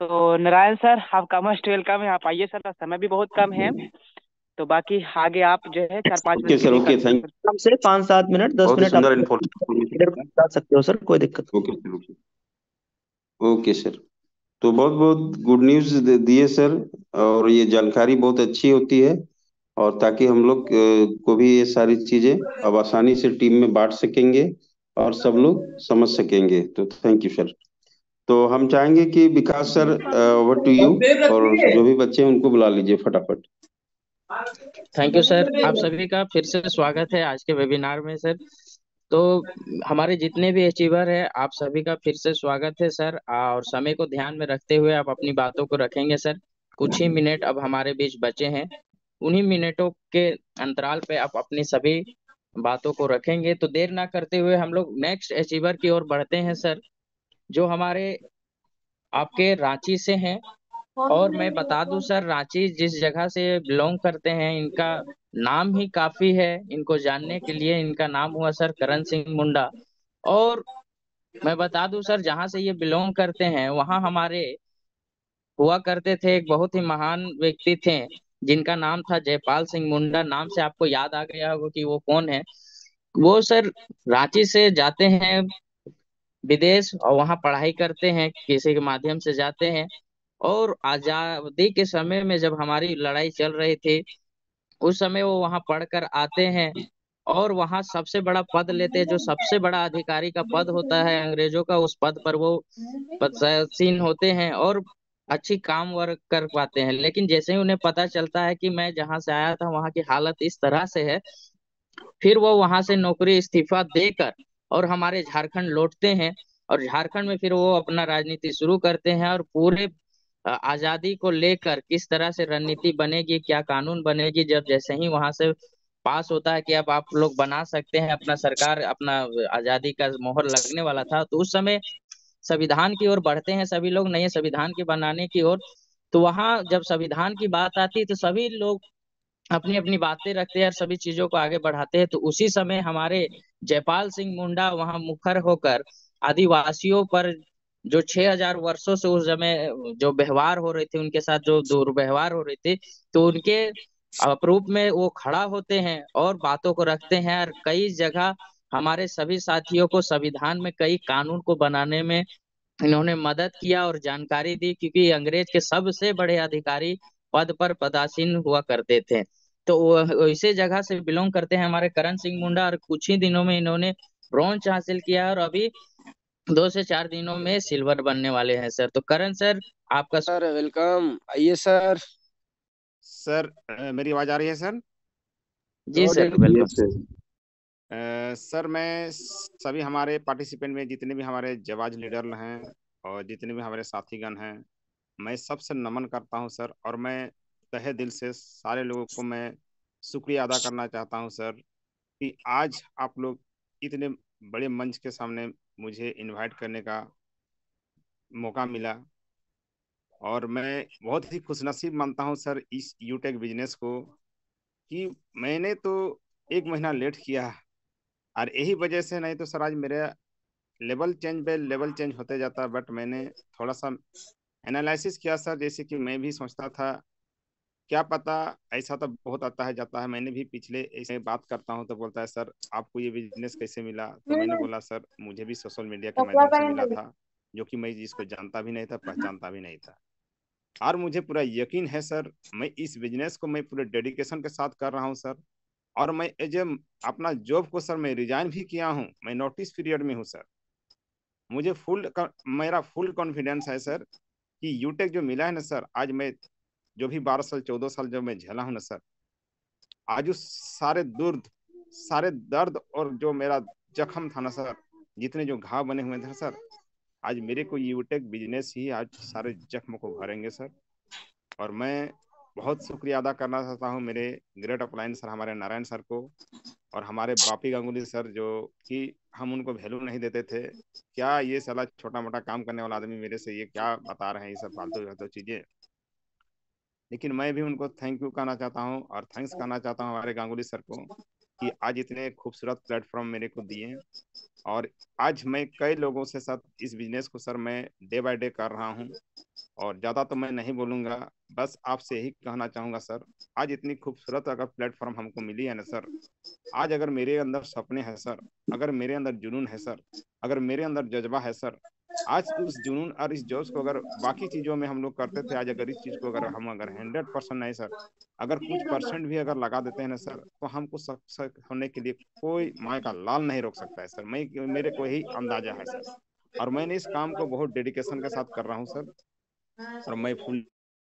तो नारायण सर, आपका मस्ट वेलकम है, आप आइए सर, समय भी बहुत कम है, तो बाकी आगे आप जो है 4-5 ओके मिनट के सर, लिए ओके, कर थैंक सकते। कम से 5-7 मिनट 10 बहुत ही मिनट आप सुंदर इन्फॉर्मेशन। बता सकते हो सर, कोई दिक्कत ओके सर, ओके सर। तो बहुत बहुत गुड न्यूज़ दिए सर, और ये जानकारी बहुत अच्छी होती है, और ताकि हम लोग को भी ये सारी चीजें अब आसानी से टीम में बांट सकेंगे और सब लोग समझ सकेंगे। तो थैंक यू सर। तो हम चाहेंगे कि विकास सर, ओवर टू यू, और जो भी बच्चे हैं उनको बुला लीजिए फटाफट। थैंक यू सर, आप सभी का फिर से स्वागत है आज के वेबिनार में सर। तो हमारे जितने भी अचीवर है, आप सभी का फिर से स्वागत है सर। और समय को ध्यान में रखते हुए आप अपनी बातों को रखेंगे सर। कुछ ही मिनट अब हमारे बीच बचे हैं, उन्हीं मिनटों के अंतराल पे आप अपनी सभी बातों को रखेंगे। तो देर ना करते हुए हम लोग नेक्स्ट अचीवर की ओर बढ़ते हैं सर, जो हमारे आपके रांची से हैं। और मैं बता दूं सर, रांची जिस जगह से बिलोंग करते हैं, इनका नाम ही काफी है इनको जानने के लिए। इनका नाम हुआ सर करण सिंह मुंडा। और मैं बता दूं सर, जहां से ये बिलोंग करते हैं वहां हमारे हुआ करते थे एक बहुत ही महान व्यक्ति थे, जिनका नाम था जयपाल सिंह मुंडा। नाम से आपको याद आ गया होगा कि वो कौन है। वो सर रांची से जाते हैं विदेश और वहां पढ़ाई करते हैं, किसी के माध्यम से जाते हैं। और आजादी के समय में जब हमारी लड़ाई चल रही थी, उस समय वो वहां पढ़कर आते हैं और वहां सबसे बड़ा पद लेते हैं। जो सबसे बड़ा अधिकारी का पद होता है अंग्रेजों का, उस पद पर वो पदसीन होते हैं और अच्छी काम वर्क कर पाते हैं। लेकिन जैसे ही उन्हें पता चलता है कि मैं जहां से आया था वहां की हालत इस तरह से है, फिर वो वहां से नौकरी इस्तीफा देकर और हमारे झारखंड लौटते हैं। और झारखंड में फिर वो अपना राजनीति शुरू करते हैं और पूरे आजादी को लेकर किस तरह से रणनीति बनेगी, क्या कानून बनेगी, जब जैसे ही वहां से पास होता है कि अब आप लोग बना सकते हैं अपना सरकार, अपना आजादी का मोहर लगने वाला था, तो उस समय संविधान की ओर बढ़ते हैं सभी लोग, नए संविधान के बनाने की ओर। तो वहां जब संविधान की बात आती है तो सभी लोग अपनी अपनी बातें रखते हैं और सभी चीजों को आगे बढ़ाते हैं। तो उसी समय हमारे जयपाल सिंह मुंडा वहां मुखर होकर आदिवासियों पर जो 6,000 वर्षों से उस समय जो व्यवहार हो रहे थे, उनके साथ जो दुर्व्यवहार हो रहे थे, तो उनके अप्रूप में वो खड़ा होते हैं और बातों को रखते हैं। और कई जगह हमारे सभी साथियों को संविधान में कई कानून को बनाने में इन्होंने मदद किया और जानकारी दी, क्योंकि अंग्रेज के सबसे बड़े अधिकारी पद पर पदासीन हुआ करते थे। तो वो इसी जगह से बिलोंग करते हैं हमारे करण सिंह मुंडा। और कुछ ही दिनों में इन्होंने ब्रॉन्ज हासिल किया और अभी 2 से 4 दिनों में सिल्वर बनने वाले हैं सर। तो करण सर, आपका सर वेलकम, आइए सर। सर मेरी आवाज आ रही है सर? जी सर, वेलकम। सर मैं सभी हमारे पार्टिसिपेंट में जितने भी हमारे जाबाज लीडर हैं और जितने भी हमारे साथीगण हैं, मैं सबसे नमन करता हूं सर। और मैं तहे दिल से सारे लोगों को मैं शुक्रिया अदा करना चाहता हूं सर, कि आज आप लोग इतने बड़े मंच के सामने मुझे इनवाइट करने का मौका मिला। और मैं बहुत ही खुशनसीब मानता हूं सर इस यूटेक बिजनेस को, कि मैंने तो 1 महीना लेट किया, और यही वजह से नहीं तो सर आज मेरे लेवल चेंज पे लेवल चेंज होते जाता। बट मैंने थोड़ा सा एनालिसिस किया सर, जैसे कि मैं भी सोचता था क्या पता, ऐसा तो बहुत आता है जाता है। मैंने भी पिछले ऐसे बात करता हूँ तो बोलता है सर आपको ये बिजनेस कैसे मिला, तो मैंने बोला सर मुझे भी सोशल मीडिया के माध्यम से मिला था, जो कि मैं जिसको जानता भी नहीं था, पहचानता भी नहीं था। और मुझे पूरा यकीन है सर, मैं इस बिजनेस को मैं पूरे डेडिकेशन के साथ कर रहा हूँ सर। और मैं एज अपना जॉब को सर मैं रिजाइन भी किया हूँ, मैं नोटिस पीरियड में हूँ सर। मुझे मेरा फुल कॉन्फिडेंस है सर कि यूटेक जो मिला है ना सर, आज मैं जो भी 12 साल 14 साल जब मैं झेला हूँ ना सर, आज उस सारे दर्द और जो मेरा जख्म था ना सर, जितने जो घाव बने हुए थे सर, आज मेरे को यूटेक बिजनेस ही आज सारे जख्म को भरेंगे सर। और मैं बहुत शुक्रिया अदा करना चाहता हूँ मेरे ग्रेट अपलाइन सर, हमारे नारायण सर को, और हमारे बापी गांगुली सर, जो कि हम उनको वैल्यू नहीं देते थे। क्या ये साला छोटा मोटा काम करने वाला आदमी मेरे से ये क्या बता रहे हैं, ये सब फालतू चीजें। लेकिन मैं भी उनको थैंक यू कहना चाहता हूँ और थैंक्स कहना चाहता हूँ हमारे गांगुली सर को कि आज इतने खूबसूरत प्लेटफॉर्म मेरे को दिए। और आज मैं कई लोगों से साथ इस बिजनेस को सर मैं डे बाय डे कर रहा हूँ। और ज़्यादा तो मैं नहीं बोलूँगा, बस आपसे यही कहना चाहूँगा सर, आज इतनी खूबसूरत अगर प्लेटफॉर्म हमको मिली है ना सर, आज अगर मेरे अंदर सपने हैं सर, अगर मेरे अंदर जुनून है सर, अगर मेरे अंदर जज्बा है सर, आज उस जुनून और इस जोश को अगर बाकी चीज़ों में हम लोग करते थे, आज अगर इस चीज़ को अगर हम अगर 100% नहीं सर, अगर कुछ परसेंट भी अगर लगा देते हैं ना सर, तो हमको सक्सेस होने के लिए कोई माँ का लाल नहीं रोक सकता है सर। मेरे को यही अंदाजा है सर। और मैंने इस काम को बहुत डेडिकेशन के साथ कर रहा हूँ सर। और मैं फुल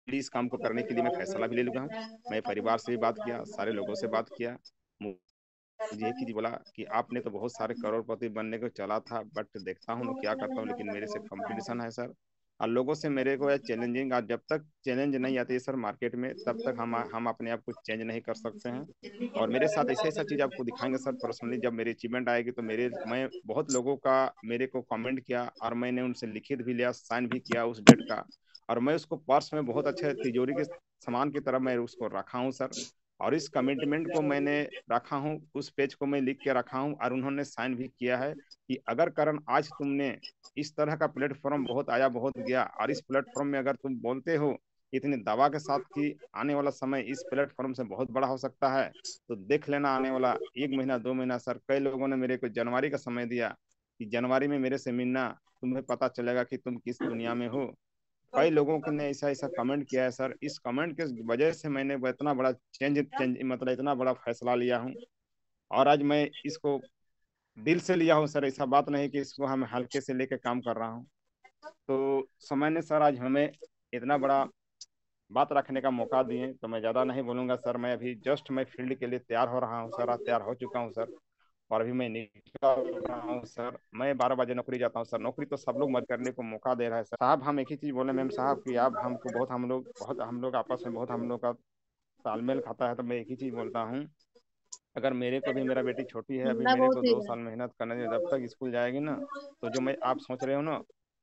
इस काम को करने के लिए मैं फैसला भी ले लूँगा। मैं परिवार से भी बात किया, सारे लोगों से बात किया। मुझे एक ही बोला कि आपने तो बहुत सारे करोड़पति बनने को चला था, बट देखता हूँ क्या करता हूँ, लेकिन मेरे से कंपटीशन है सर। और लोगों से मेरे को चैलेंजिंग, आज जब तक चैलेंज नहीं आती है सर मार्केट में, तब तक हम अपने आप को चेंज नहीं कर सकते हैं। और मेरे साथ ऐसा चीज़ आपको दिखाएंगे सर पर्सनली, जब मेरी अचीवमेंट आएगी तो मैं बहुत लोगों का मेरे को कमेंट किया और मैंने उनसे लिखित भी लिया, साइन भी किया उस डेट का। और मैं उसको पर्स में बहुत अच्छे तिजोरी के सामान की तरह मैं उसको रखा हूँ सर। और इस कमिटमेंट को मैंने रखा हूँ, उस पेज को मैं लिख के रखा हूँ और उन्होंने साइन भी किया है कि अगर करण आज तुमने इस तरह का प्लेटफॉर्म बहुत आया बहुत गया, और इस प्लेटफॉर्म में अगर तुम बोलते हो इतने दावा के साथ कि आने वाला समय इस प्लेटफॉर्म से बहुत बड़ा हो सकता है, तो देख लेना आने वाला 1 महीना 2 महीना सर। कई लोगों ने मेरे को जनवरी का समय दिया कि जनवरी में मेरे से मिलना, तुम्हें पता चलेगा कि तुम किस दुनिया में हो। कई लोगों ने ऐसा कमेंट किया है सर। इस कमेंट के वजह से मैंने इतना बड़ा चेंज मतलब इतना बड़ा फैसला लिया हूँ। और आज मैं इसको दिल से लिया हूँ सर, ऐसा बात नहीं कि इसको हम हल्के से लेके काम कर रहा हूँ। तो समय ने सर आज हमें इतना बड़ा बात रखने का मौका दिए, तो मैं ज़्यादा नहीं बोलूँगा सर। मैं अभी जस्ट मैं फील्ड के लिए तैयार हो रहा हूँ सर, आज तैयार हो चुका हूँ सर। और अभी मैं निकल रहा हूँ सर। मैं 12 बजे नौकरी जाता हूँ सर। नौकरी तो सब लोग मत करने को मौका दे रहा है सर। साहब हम एक ही चीज़ बोले मैम साहब कि आप हमको बहुत हम लोग आपस में बहुत हम लोग का तालमेल खाता है। तो मैं एक ही चीज़ बोलता हूँ, अगर मेरे को भी, मेरा बेटी छोटी है अभी, मेरे को 2 साल मेहनत करने में, जब तक स्कूल जाएगी ना, तो जो मैं आप सोच रहे हो ना,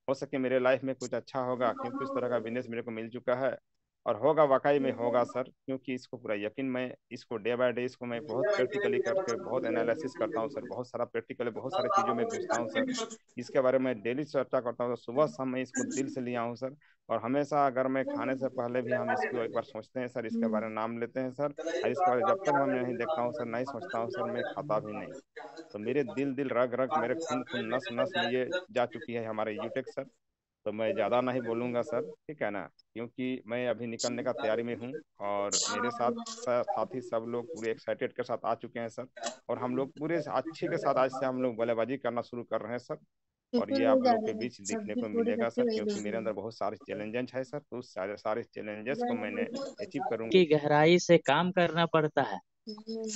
हो सके मेरे लाइफ में कुछ अच्छा होगा, क्योंकि इस तरह का बिजनेस मेरे को मिल चुका है और होगा, वाकई में होगा सर। क्योंकि इसको पूरा यकीन, मैं इसको डे बाय डे इसको मैं बहुत प्रैक्टिकली करके बहुत एनालिसिस करता हूँ सर, बहुत सारा प्रैक्टिकली बहुत सारी चीज़ों में घुसता हूँ सर। इसके बारे में डेली चर्चा करता हूँ, सुबह शाम मैं इसको दिल से लिया हूँ सर। और हमेशा अगर मैं खाने से पहले भी हम इसको एक बार सोचते हैं सर, इसके बारे में नाम लेते हैं सर। और इसके बारे में जब तक मैं नहीं देखता हूँ सर, नहीं सोचता हूँ सर, मैं खाता भी नहीं। तो मेरे दिल रग रग मेरे खून खून नस नस में ये जा चुकी है हमारे यूटेक सर। तो मैं ज़्यादा नहीं बोलूँगा सर, ठीक है ना, क्योंकि मैं अभी निकलने का तैयारी में हूँ। और मेरे साथ साथी सब लोग पूरे एक्साइटेड के साथ आ चुके हैं सर। और हम लोग पूरे अच्छे के साथ आज से हम लोग बल्लेबाजी करना शुरू कर रहे हैं सर। और ये आप लोग के बीच देखने को मिलेगा सर, क्योंकि मेरे अंदर बहुत सारे चैलेंजेस है सर। तो उस सारे चैलेंजेस को मैंने अचीव करूँगा। की गहराई से काम करना पड़ता है,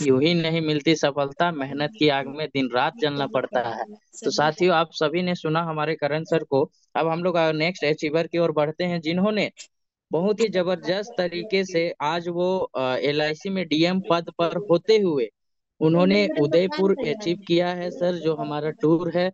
यूं ही नहीं मिलती सफलता, मेहनत की आग में दिन रात जलना पड़ता है। तो साथियों, आप सभी ने सुना हमारे करण सर को। अब हम लोग नेक्स्ट अचीवर की ओर बढ़ते हैं, जिन्होंने बहुत ही जबरदस्त तरीके से आज वो LIC में DM पद पर होते हुए उन्होंने उदयपुर अचीव किया है सर। जो हमारा टूर है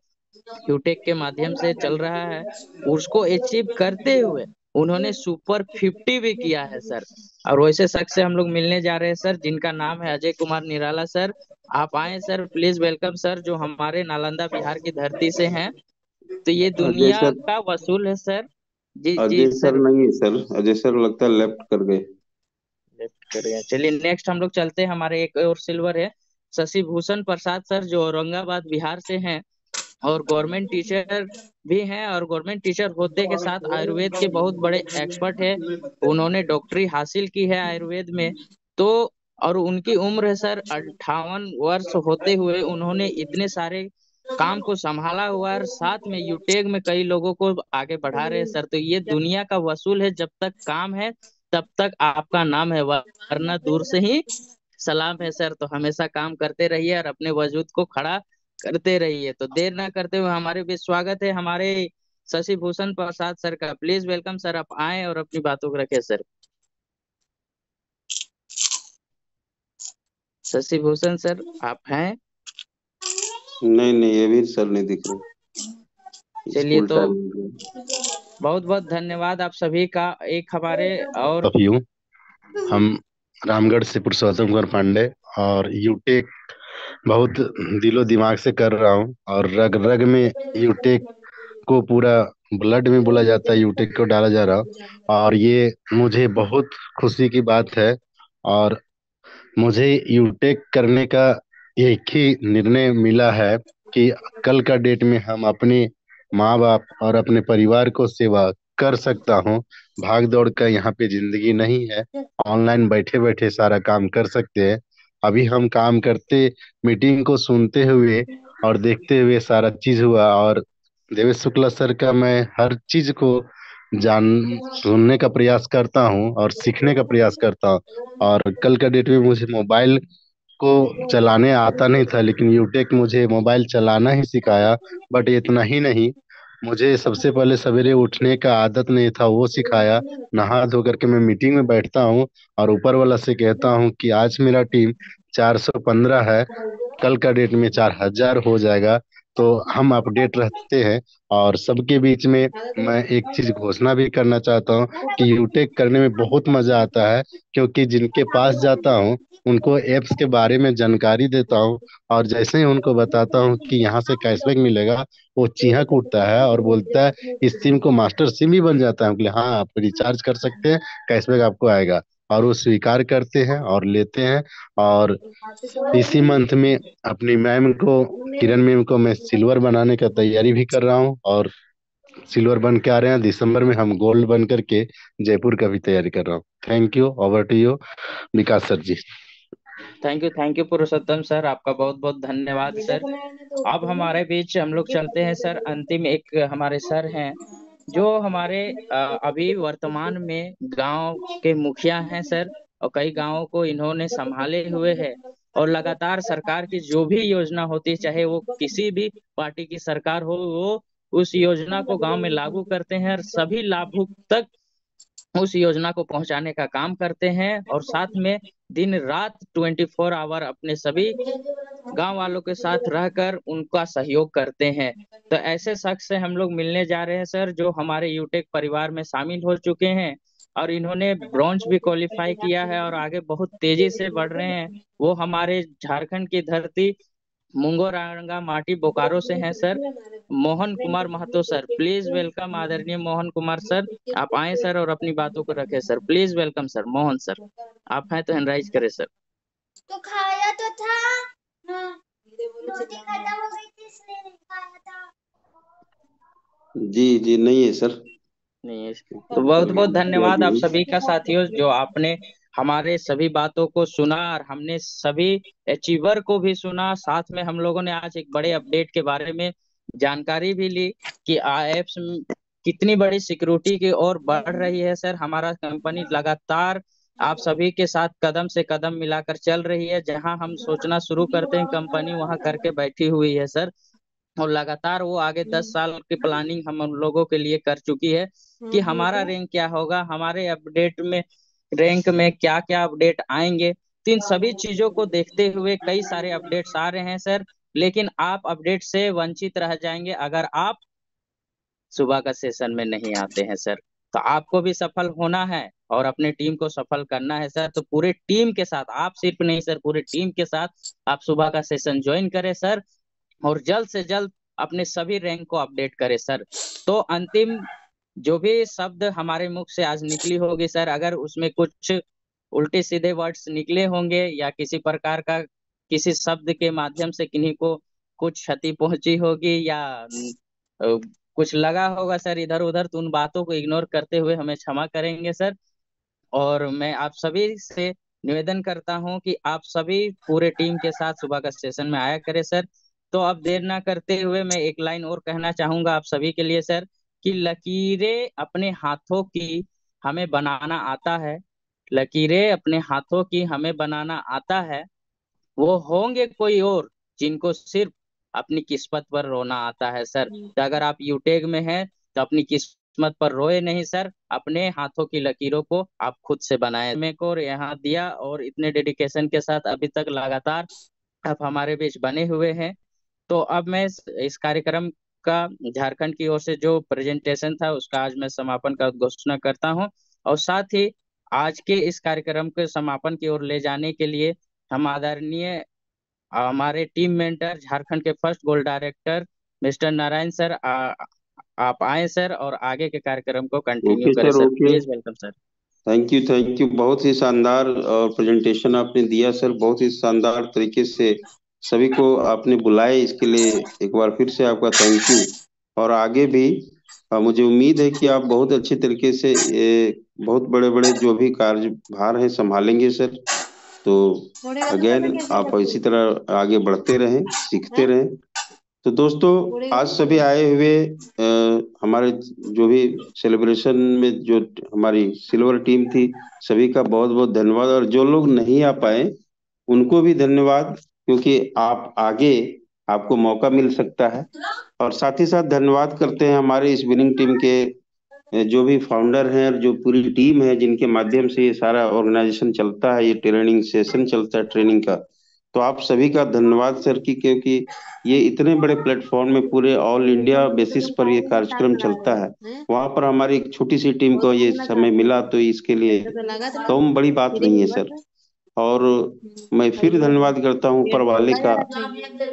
यूटेक के माध्यम से चल रहा है, उसको अचीव करते हुए उन्होंने सुपर 50 भी किया है सर। और वैसे शख्स से हम लोग मिलने जा रहे हैं सर, जिनका नाम है अजय कुमार निराला सर। आप आए सर, प्लीज वेलकम सर, जो हमारे नालंदा बिहार की धरती से हैं। तो ये अजय दुनिया सर, का वसूल है सर। जी जी अजय सर सर। नहीं है सर, अजय सर लगता है लेफ्ट कर गए। लेफ्ट करिए। चलिए नेक्स्ट हम लोग चलते हैं, हमारे एक और सिल्वर है शशि भूषण प्रसाद सर, जो औरंगाबाद बिहार से हैं और गवर्नमेंट टीचर भी हैं। और गवर्नमेंट टीचर होते के साथ आयुर्वेद के बहुत बड़े एक्सपर्ट है। उन्होंने डॉक्टरी हासिल की है आयुर्वेद में। तो और उनकी उम्र है सर 58 वर्ष होते हुए उन्होंने इतने सारे काम को संभाला हुआ है, और साथ में यूटेक में कई लोगों को आगे बढ़ा रहे हैं सर। तो ये दुनिया का वसूल है, जब तक काम है तब तक आपका नाम है, वरना दूर से ही सलाम है सर। तो हमेशा काम करते रहिए और अपने वजूद को खड़ा करते रहिए। तो देर ना करते हुए हमारे भी स्वागत है हमारे शशि भूषण प्रसाद सर का। प्लीज वेलकम सर, आप आए और अपनी बातों को रखें सर। शशि भूषण सर आप हैं? नहीं नहीं, ये भी सर नहीं दिख रहे, चलिए स्कूल तो टाइम हो गया। बहुत बहुत धन्यवाद आप सभी का। एक हमारे और ऑफ यू। हम रामगढ़ से पुरुषोत्तम कुमार पांडे, और यूटेक बहुत दिलो दिमाग से कर रहा हूँ, और रग रग में यूटेक को पूरा ब्लड में बोला जाता है, यूटेक को डाला जा रहा है। और ये मुझे बहुत खुशी की बात है। और मुझे यूटेक करने का एक ही निर्णय मिला है कि कल का डेट में हम अपने माँ बाप और अपने परिवार को सेवा कर सकता हूँ। भाग दौड़ का यहाँ पे जिंदगी नहीं है, ऑनलाइन बैठे बैठे सारा काम कर सकते हैं। अभी हम काम करते, मीटिंग को सुनते हुए और देखते हुए सारा चीज हुआ। और देवेश शुक्ला सर का मैं हर चीज को जान सुनने का प्रयास करता हूँ और सीखने का प्रयास करता हूँ। और कल का डेट में मुझे मोबाइल को चलाने आता नहीं था, लेकिन यूटेक मुझे मोबाइल चलाना ही सिखाया। बट इतना ही नहीं, मुझे सबसे पहले सवेरे उठने का आदत नहीं था, वो सिखाया। नहा धो करके मैं मीटिंग में बैठता हूँ और ऊपर वाला से कहता हूँ कि आज मेरा टीम 415 है, कल का डेट में 4000 हो जाएगा। तो हम अपडेट रहते हैं। और सबके बीच में मैं एक चीज घोषणा भी करना चाहता हूँ कि यूटेक करने में बहुत मजा आता है, क्योंकि जिनके पास जाता हूँ उनको एप्स के बारे में जानकारी देता हूँ। और जैसे ही उनको बताता हूँ कि यहाँ से कैशबैक मिलेगा, वो चीहा कूटता है और बोलता है इस सिम को मास्टर सिम भी बन जाता है। हम बोले हाँ, आप रिचार्ज कर सकते हैं, कैशबैक आपको आएगा। और वो स्वीकार करते हैं और लेते हैं। और इसी मंथ में अपनी मैम को, किरण मैम को, मैं सिल्वर बनाने का तैयारी भी कर रहा हूँ। और सिल्वर बन के आ रहे हैं, दिसंबर में हम गोल्ड बन करके जयपुर का भी तैयारी कर रहा हूँ। Thank you. Over to you Vikas sir ji. Thank you Purushottam sir, आपका बहुत बहुत धन्यवाद सर। अब हमारे बीच हम लोग चलते हैं सर, अंतिम एक हमारे सर हैं जो हमारे अभी वर्तमान में गांव के मुखिया हैं सर, और कई गांवों को इन्होंने संभाले हुए है। और लगातार सरकार की जो भी योजना होती है, चाहे वो किसी भी पार्टी की सरकार हो, वो उस योजना को गांव में लागू करते हैं और सभी लाभुक तक उस योजना को पहुंचाने का काम करते हैं। और साथ में दिन रात 24 आवर अपने सभी गांव वालों के साथ रहकर उनका सहयोग करते हैं। तो ऐसे शख्स से हम लोग मिलने जा रहे हैं सर, जो हमारे यूटेक परिवार में शामिल हो चुके हैं और इन्होंने ब्रॉन्ज भी क्वालिफाई किया है और आगे बहुत तेजी से बढ़ रहे हैं। वो हमारे झारखंड की धरती मुंगोरांगा माटी बोकारो से हैं sir, Mohan Kumar Mahto sir. Please welcome आदरणीय मोहन कुमार सर, आप आए सर और अपनी बातों को रखें sir. Please welcome sir Mohan sir, आप हैं तो हैंड करें सर। तो खाया तो था। हाँ। रोटी खत्म हो गई थी इसलिए नहीं खाया था। जी जी, नहीं है सर। नहीं है। तो बहुत बहुत धन्यवाद आप सभी का साथियों, जो आपने हमारे सभी बातों को सुना और हमने सभी अचीवर को भी सुना। साथ में हम लोगों ने आज एक बड़े अपडेट के बारे में जानकारी भी ली कि एप्स कितनी बड़ी सिक्योरिटी की ओर बढ़ रही है सर। हमारा कंपनी लगातार आप सभी के साथ कदम से कदम मिलाकर चल रही है। जहां हम सोचना शुरू करते हैं, कंपनी वहां करके बैठी हुई है सर। और लगातार वो आगे 10 साल की प्लानिंग हम लोगों के लिए कर चुकी है कि हमारा रैंक क्या होगा, हमारे अपडेट में रैंक में क्या क्या अपडेट आएंगे। तो इन सभी चीजों को देखते हुए कई सारे अपडेट्स आ रहे हैं सर, लेकिन आप अपडेट से वंचित रह जाएंगे अगर आप सुबह का सेशन में नहीं आते हैं सर। तो आपको भी सफल होना है और अपने टीम को सफल करना है सर। तो पूरे टीम के साथ, आप सिर्फ नहीं सर, पूरे टीम के साथ आप सुबह का सेशन ज्वाइन करें सर, और जल्द से जल्द अपने सभी रैंक को अपडेट करें सर। तो अंतिम जो भी शब्द हमारे मुख से आज निकली होगी सर, अगर उसमें कुछ उल्टे सीधे वर्ड्स निकले होंगे या किसी प्रकार का किसी शब्द के माध्यम से किन्हीं को कुछ क्षति पहुंची होगी या कुछ लगा होगा सर इधर उधर, तो उन बातों को इग्नोर करते हुए हमें क्षमा करेंगे सर। और मैं आप सभी से निवेदन करता हूं कि आप सभी पूरे टीम के साथ सुबह का सेशन में आया करें सर। तो अब देर ना करते हुए मैं एक लाइन और कहना चाहूंगा आप सभी के लिए सर, कि लकीरें अपने हाथों की हमें बनाना आता है, लकीरें अपने हाथों की हमें बनाना आता है, वो होंगे कोई और जिनको सिर्फ अपनी किस्मत पर रोना आता है सर। तो अगर आप यूटेक में हैं तो अपनी किस्मत पर रोए नहीं सर, अपने हाथों की लकीरों को आप खुद से बनाएं। मेरे को यहाँ दिया और इतने डेडिकेशन के साथ अभी तक लगातार आप हमारे बीच बने हुए हैं। तो अब मैं इस कार्यक्रम का झारखंड की ओर से जो प्रेजेंटेशन था उसका आज मैं समापन का घोषणा करता हूं। और साथ ही आज के इस कार्यक्रम के समापन की ओर ले जाने के लिए हम आदरणीय हमारे टीम मेंटर झारखंड के first goal director mister Narayan sir, आप आए सर और आगे के कार्यक्रम को कंटिन्यू ओके करें sir, sir. Okay. Please welcome sir. Thank you, बहुत ही शानदार प्रेजेंटेशन आपने दिया सर, बहुत ही शानदार तरीके से सभी को आपने बुलाए, इसके लिए एक बार फिर से आपका थैंक यू। और आगे भी मुझे उम्मीद है कि आप बहुत अच्छे तरीके से बहुत बड़े बड़े जो भी कार्यभार हैं संभालेंगे सर। तो अगेन आप इसी तरह आगे बढ़ते रहें, सीखते रहें। तो दोस्तों, आज सभी आए हुए हमारे जो भी सेलिब्रेशन में जो हमारी सिल्वर टीम थी, सभी का बहुत बहुत धन्यवाद। और जो लोग नहीं आ पाए उनको भी धन्यवाद, क्योंकि आप आगे आपको मौका मिल सकता है। और साथ ही साथ धन्यवाद करते हैं हमारे इस विनिंग टीम के जो भी फाउंडर हैं और जो पूरी टीम है, जिनके माध्यम से ये सारा ऑर्गेनाइजेशन चलता है, ये ट्रेनिंग सेशन चलता है ट्रेनिंग का। तो आप सभी का धन्यवाद सर की, क्योंकि ये इतने बड़े प्लेटफॉर्म में पूरे ऑल इंडिया बेसिस पर ये कार्यक्रम चलता है, वहां पर हमारी एक छोटी सी टीम को ये समय मिला, तो इसके लिए कम बड़ी बात नहीं है सर। और मैं फिर धन्यवाद करता हूँ ऊपर वाले का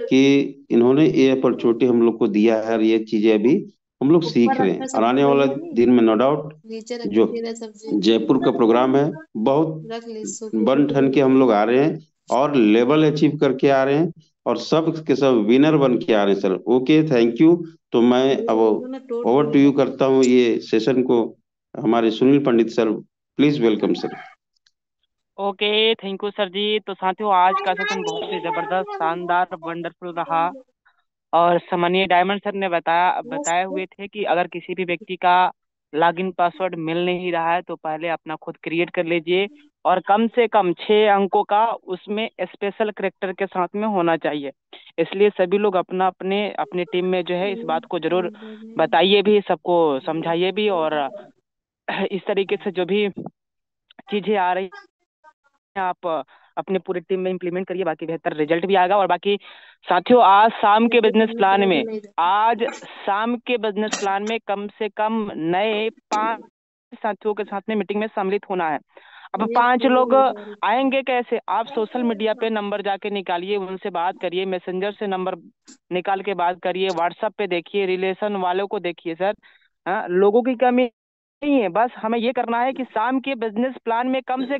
कि इन्होंने ये अपॉर्चुनिटी हम लोग को दिया है, और ये चीजें अभी हम लोग सीख रहे हैं। और आने वाला दिन में नो डाउट जो जयपुर का प्रोग्राम है, बहुत बन ठन के हम लोग आ रहे हैं और लेवल अचीव करके आ रहे हैं, और सब के सब विनर बन के आ रहे हैं सर। Okay, thank you. तो मैं अब ओवर टू यू करता हूँ ये सेशन को, हमारे Sunil Pandit sir, please welcome sir. Okay, thank you sir ji. तो साथियों, आज का सेशन बहुत ही जबरदस्त, शानदार, वंडरफुल रहा। और सम्मानीय डायमंड सर ने बताए हुए थे कि अगर किसी भी व्यक्ति का लॉगिन पासवर्ड मिल नहीं रहा है तो पहले अपना खुद क्रिएट कर लीजिए, और कम से कम 6 अंकों का उसमें स्पेशल कैरेक्टर के साथ में होना चाहिए। इसलिए सभी लोग अपना अपने टीम में जो है इस बात को जरूर बताइए भी, सबको समझाइए भी, और इस तरीके से जो भी चीजें आ रही आप अपने पूरे टीम में इम्प्लीमेंट करिए, बाकी बेहतर रिजल्ट भी आएगा। और बाकी साथियों, आज शाम के बिजनेस प्लान में कम से कम नए 5 साथियों के साथ में मीटिंग में सम्मिलित होना है। अब 5 लोग आएंगे कैसे? आप सोशल मीडिया पे नंबर जाके निकालिए, उनसे बात करिए, मैसेंजर से नंबर निकाल के बात करिए, व्हाट्सएप पे देखिए, रिलेशन वालों को देखिए सर। हाँ, लोगों की कमी नहीं है, बस हमें ये करना है कि शाम के बिजनेस प्लान में कम से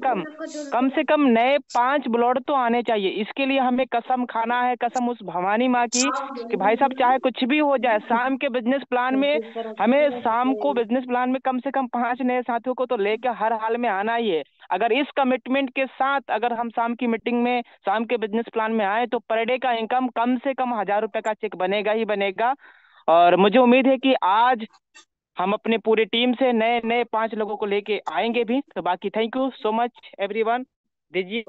कम नए 5 ब्लॉट तो आने चाहिए। इसके लिए हमें कसम खाना है, कसम उस भवानी माँ की, कि भाई साहब चाहे कुछ भी हो जाए, शाम के बिजनेस प्लान में हमें शाम को बिजनेस प्लान में कम से कम 5 नए साथियों को तो लेकर हर हाल में आना ही है। अगर इस कमिटमेंट के साथ अगर हम शाम की मीटिंग में शाम के बिजनेस प्लान में आए तो पर डे का इनकम कम से कम 1000 रुपए का चेक बनेगा ही बनेगा। और मुझे उम्मीद है कि आज हम अपने पूरी टीम से नए नए 5 लोगों को लेके आएंगे भी। तो बाकी thank you so much everyone, दीजिए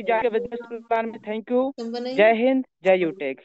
जाके बिजनेस प्लान में। थैंक यू, जय हिंद, जय यूटेक।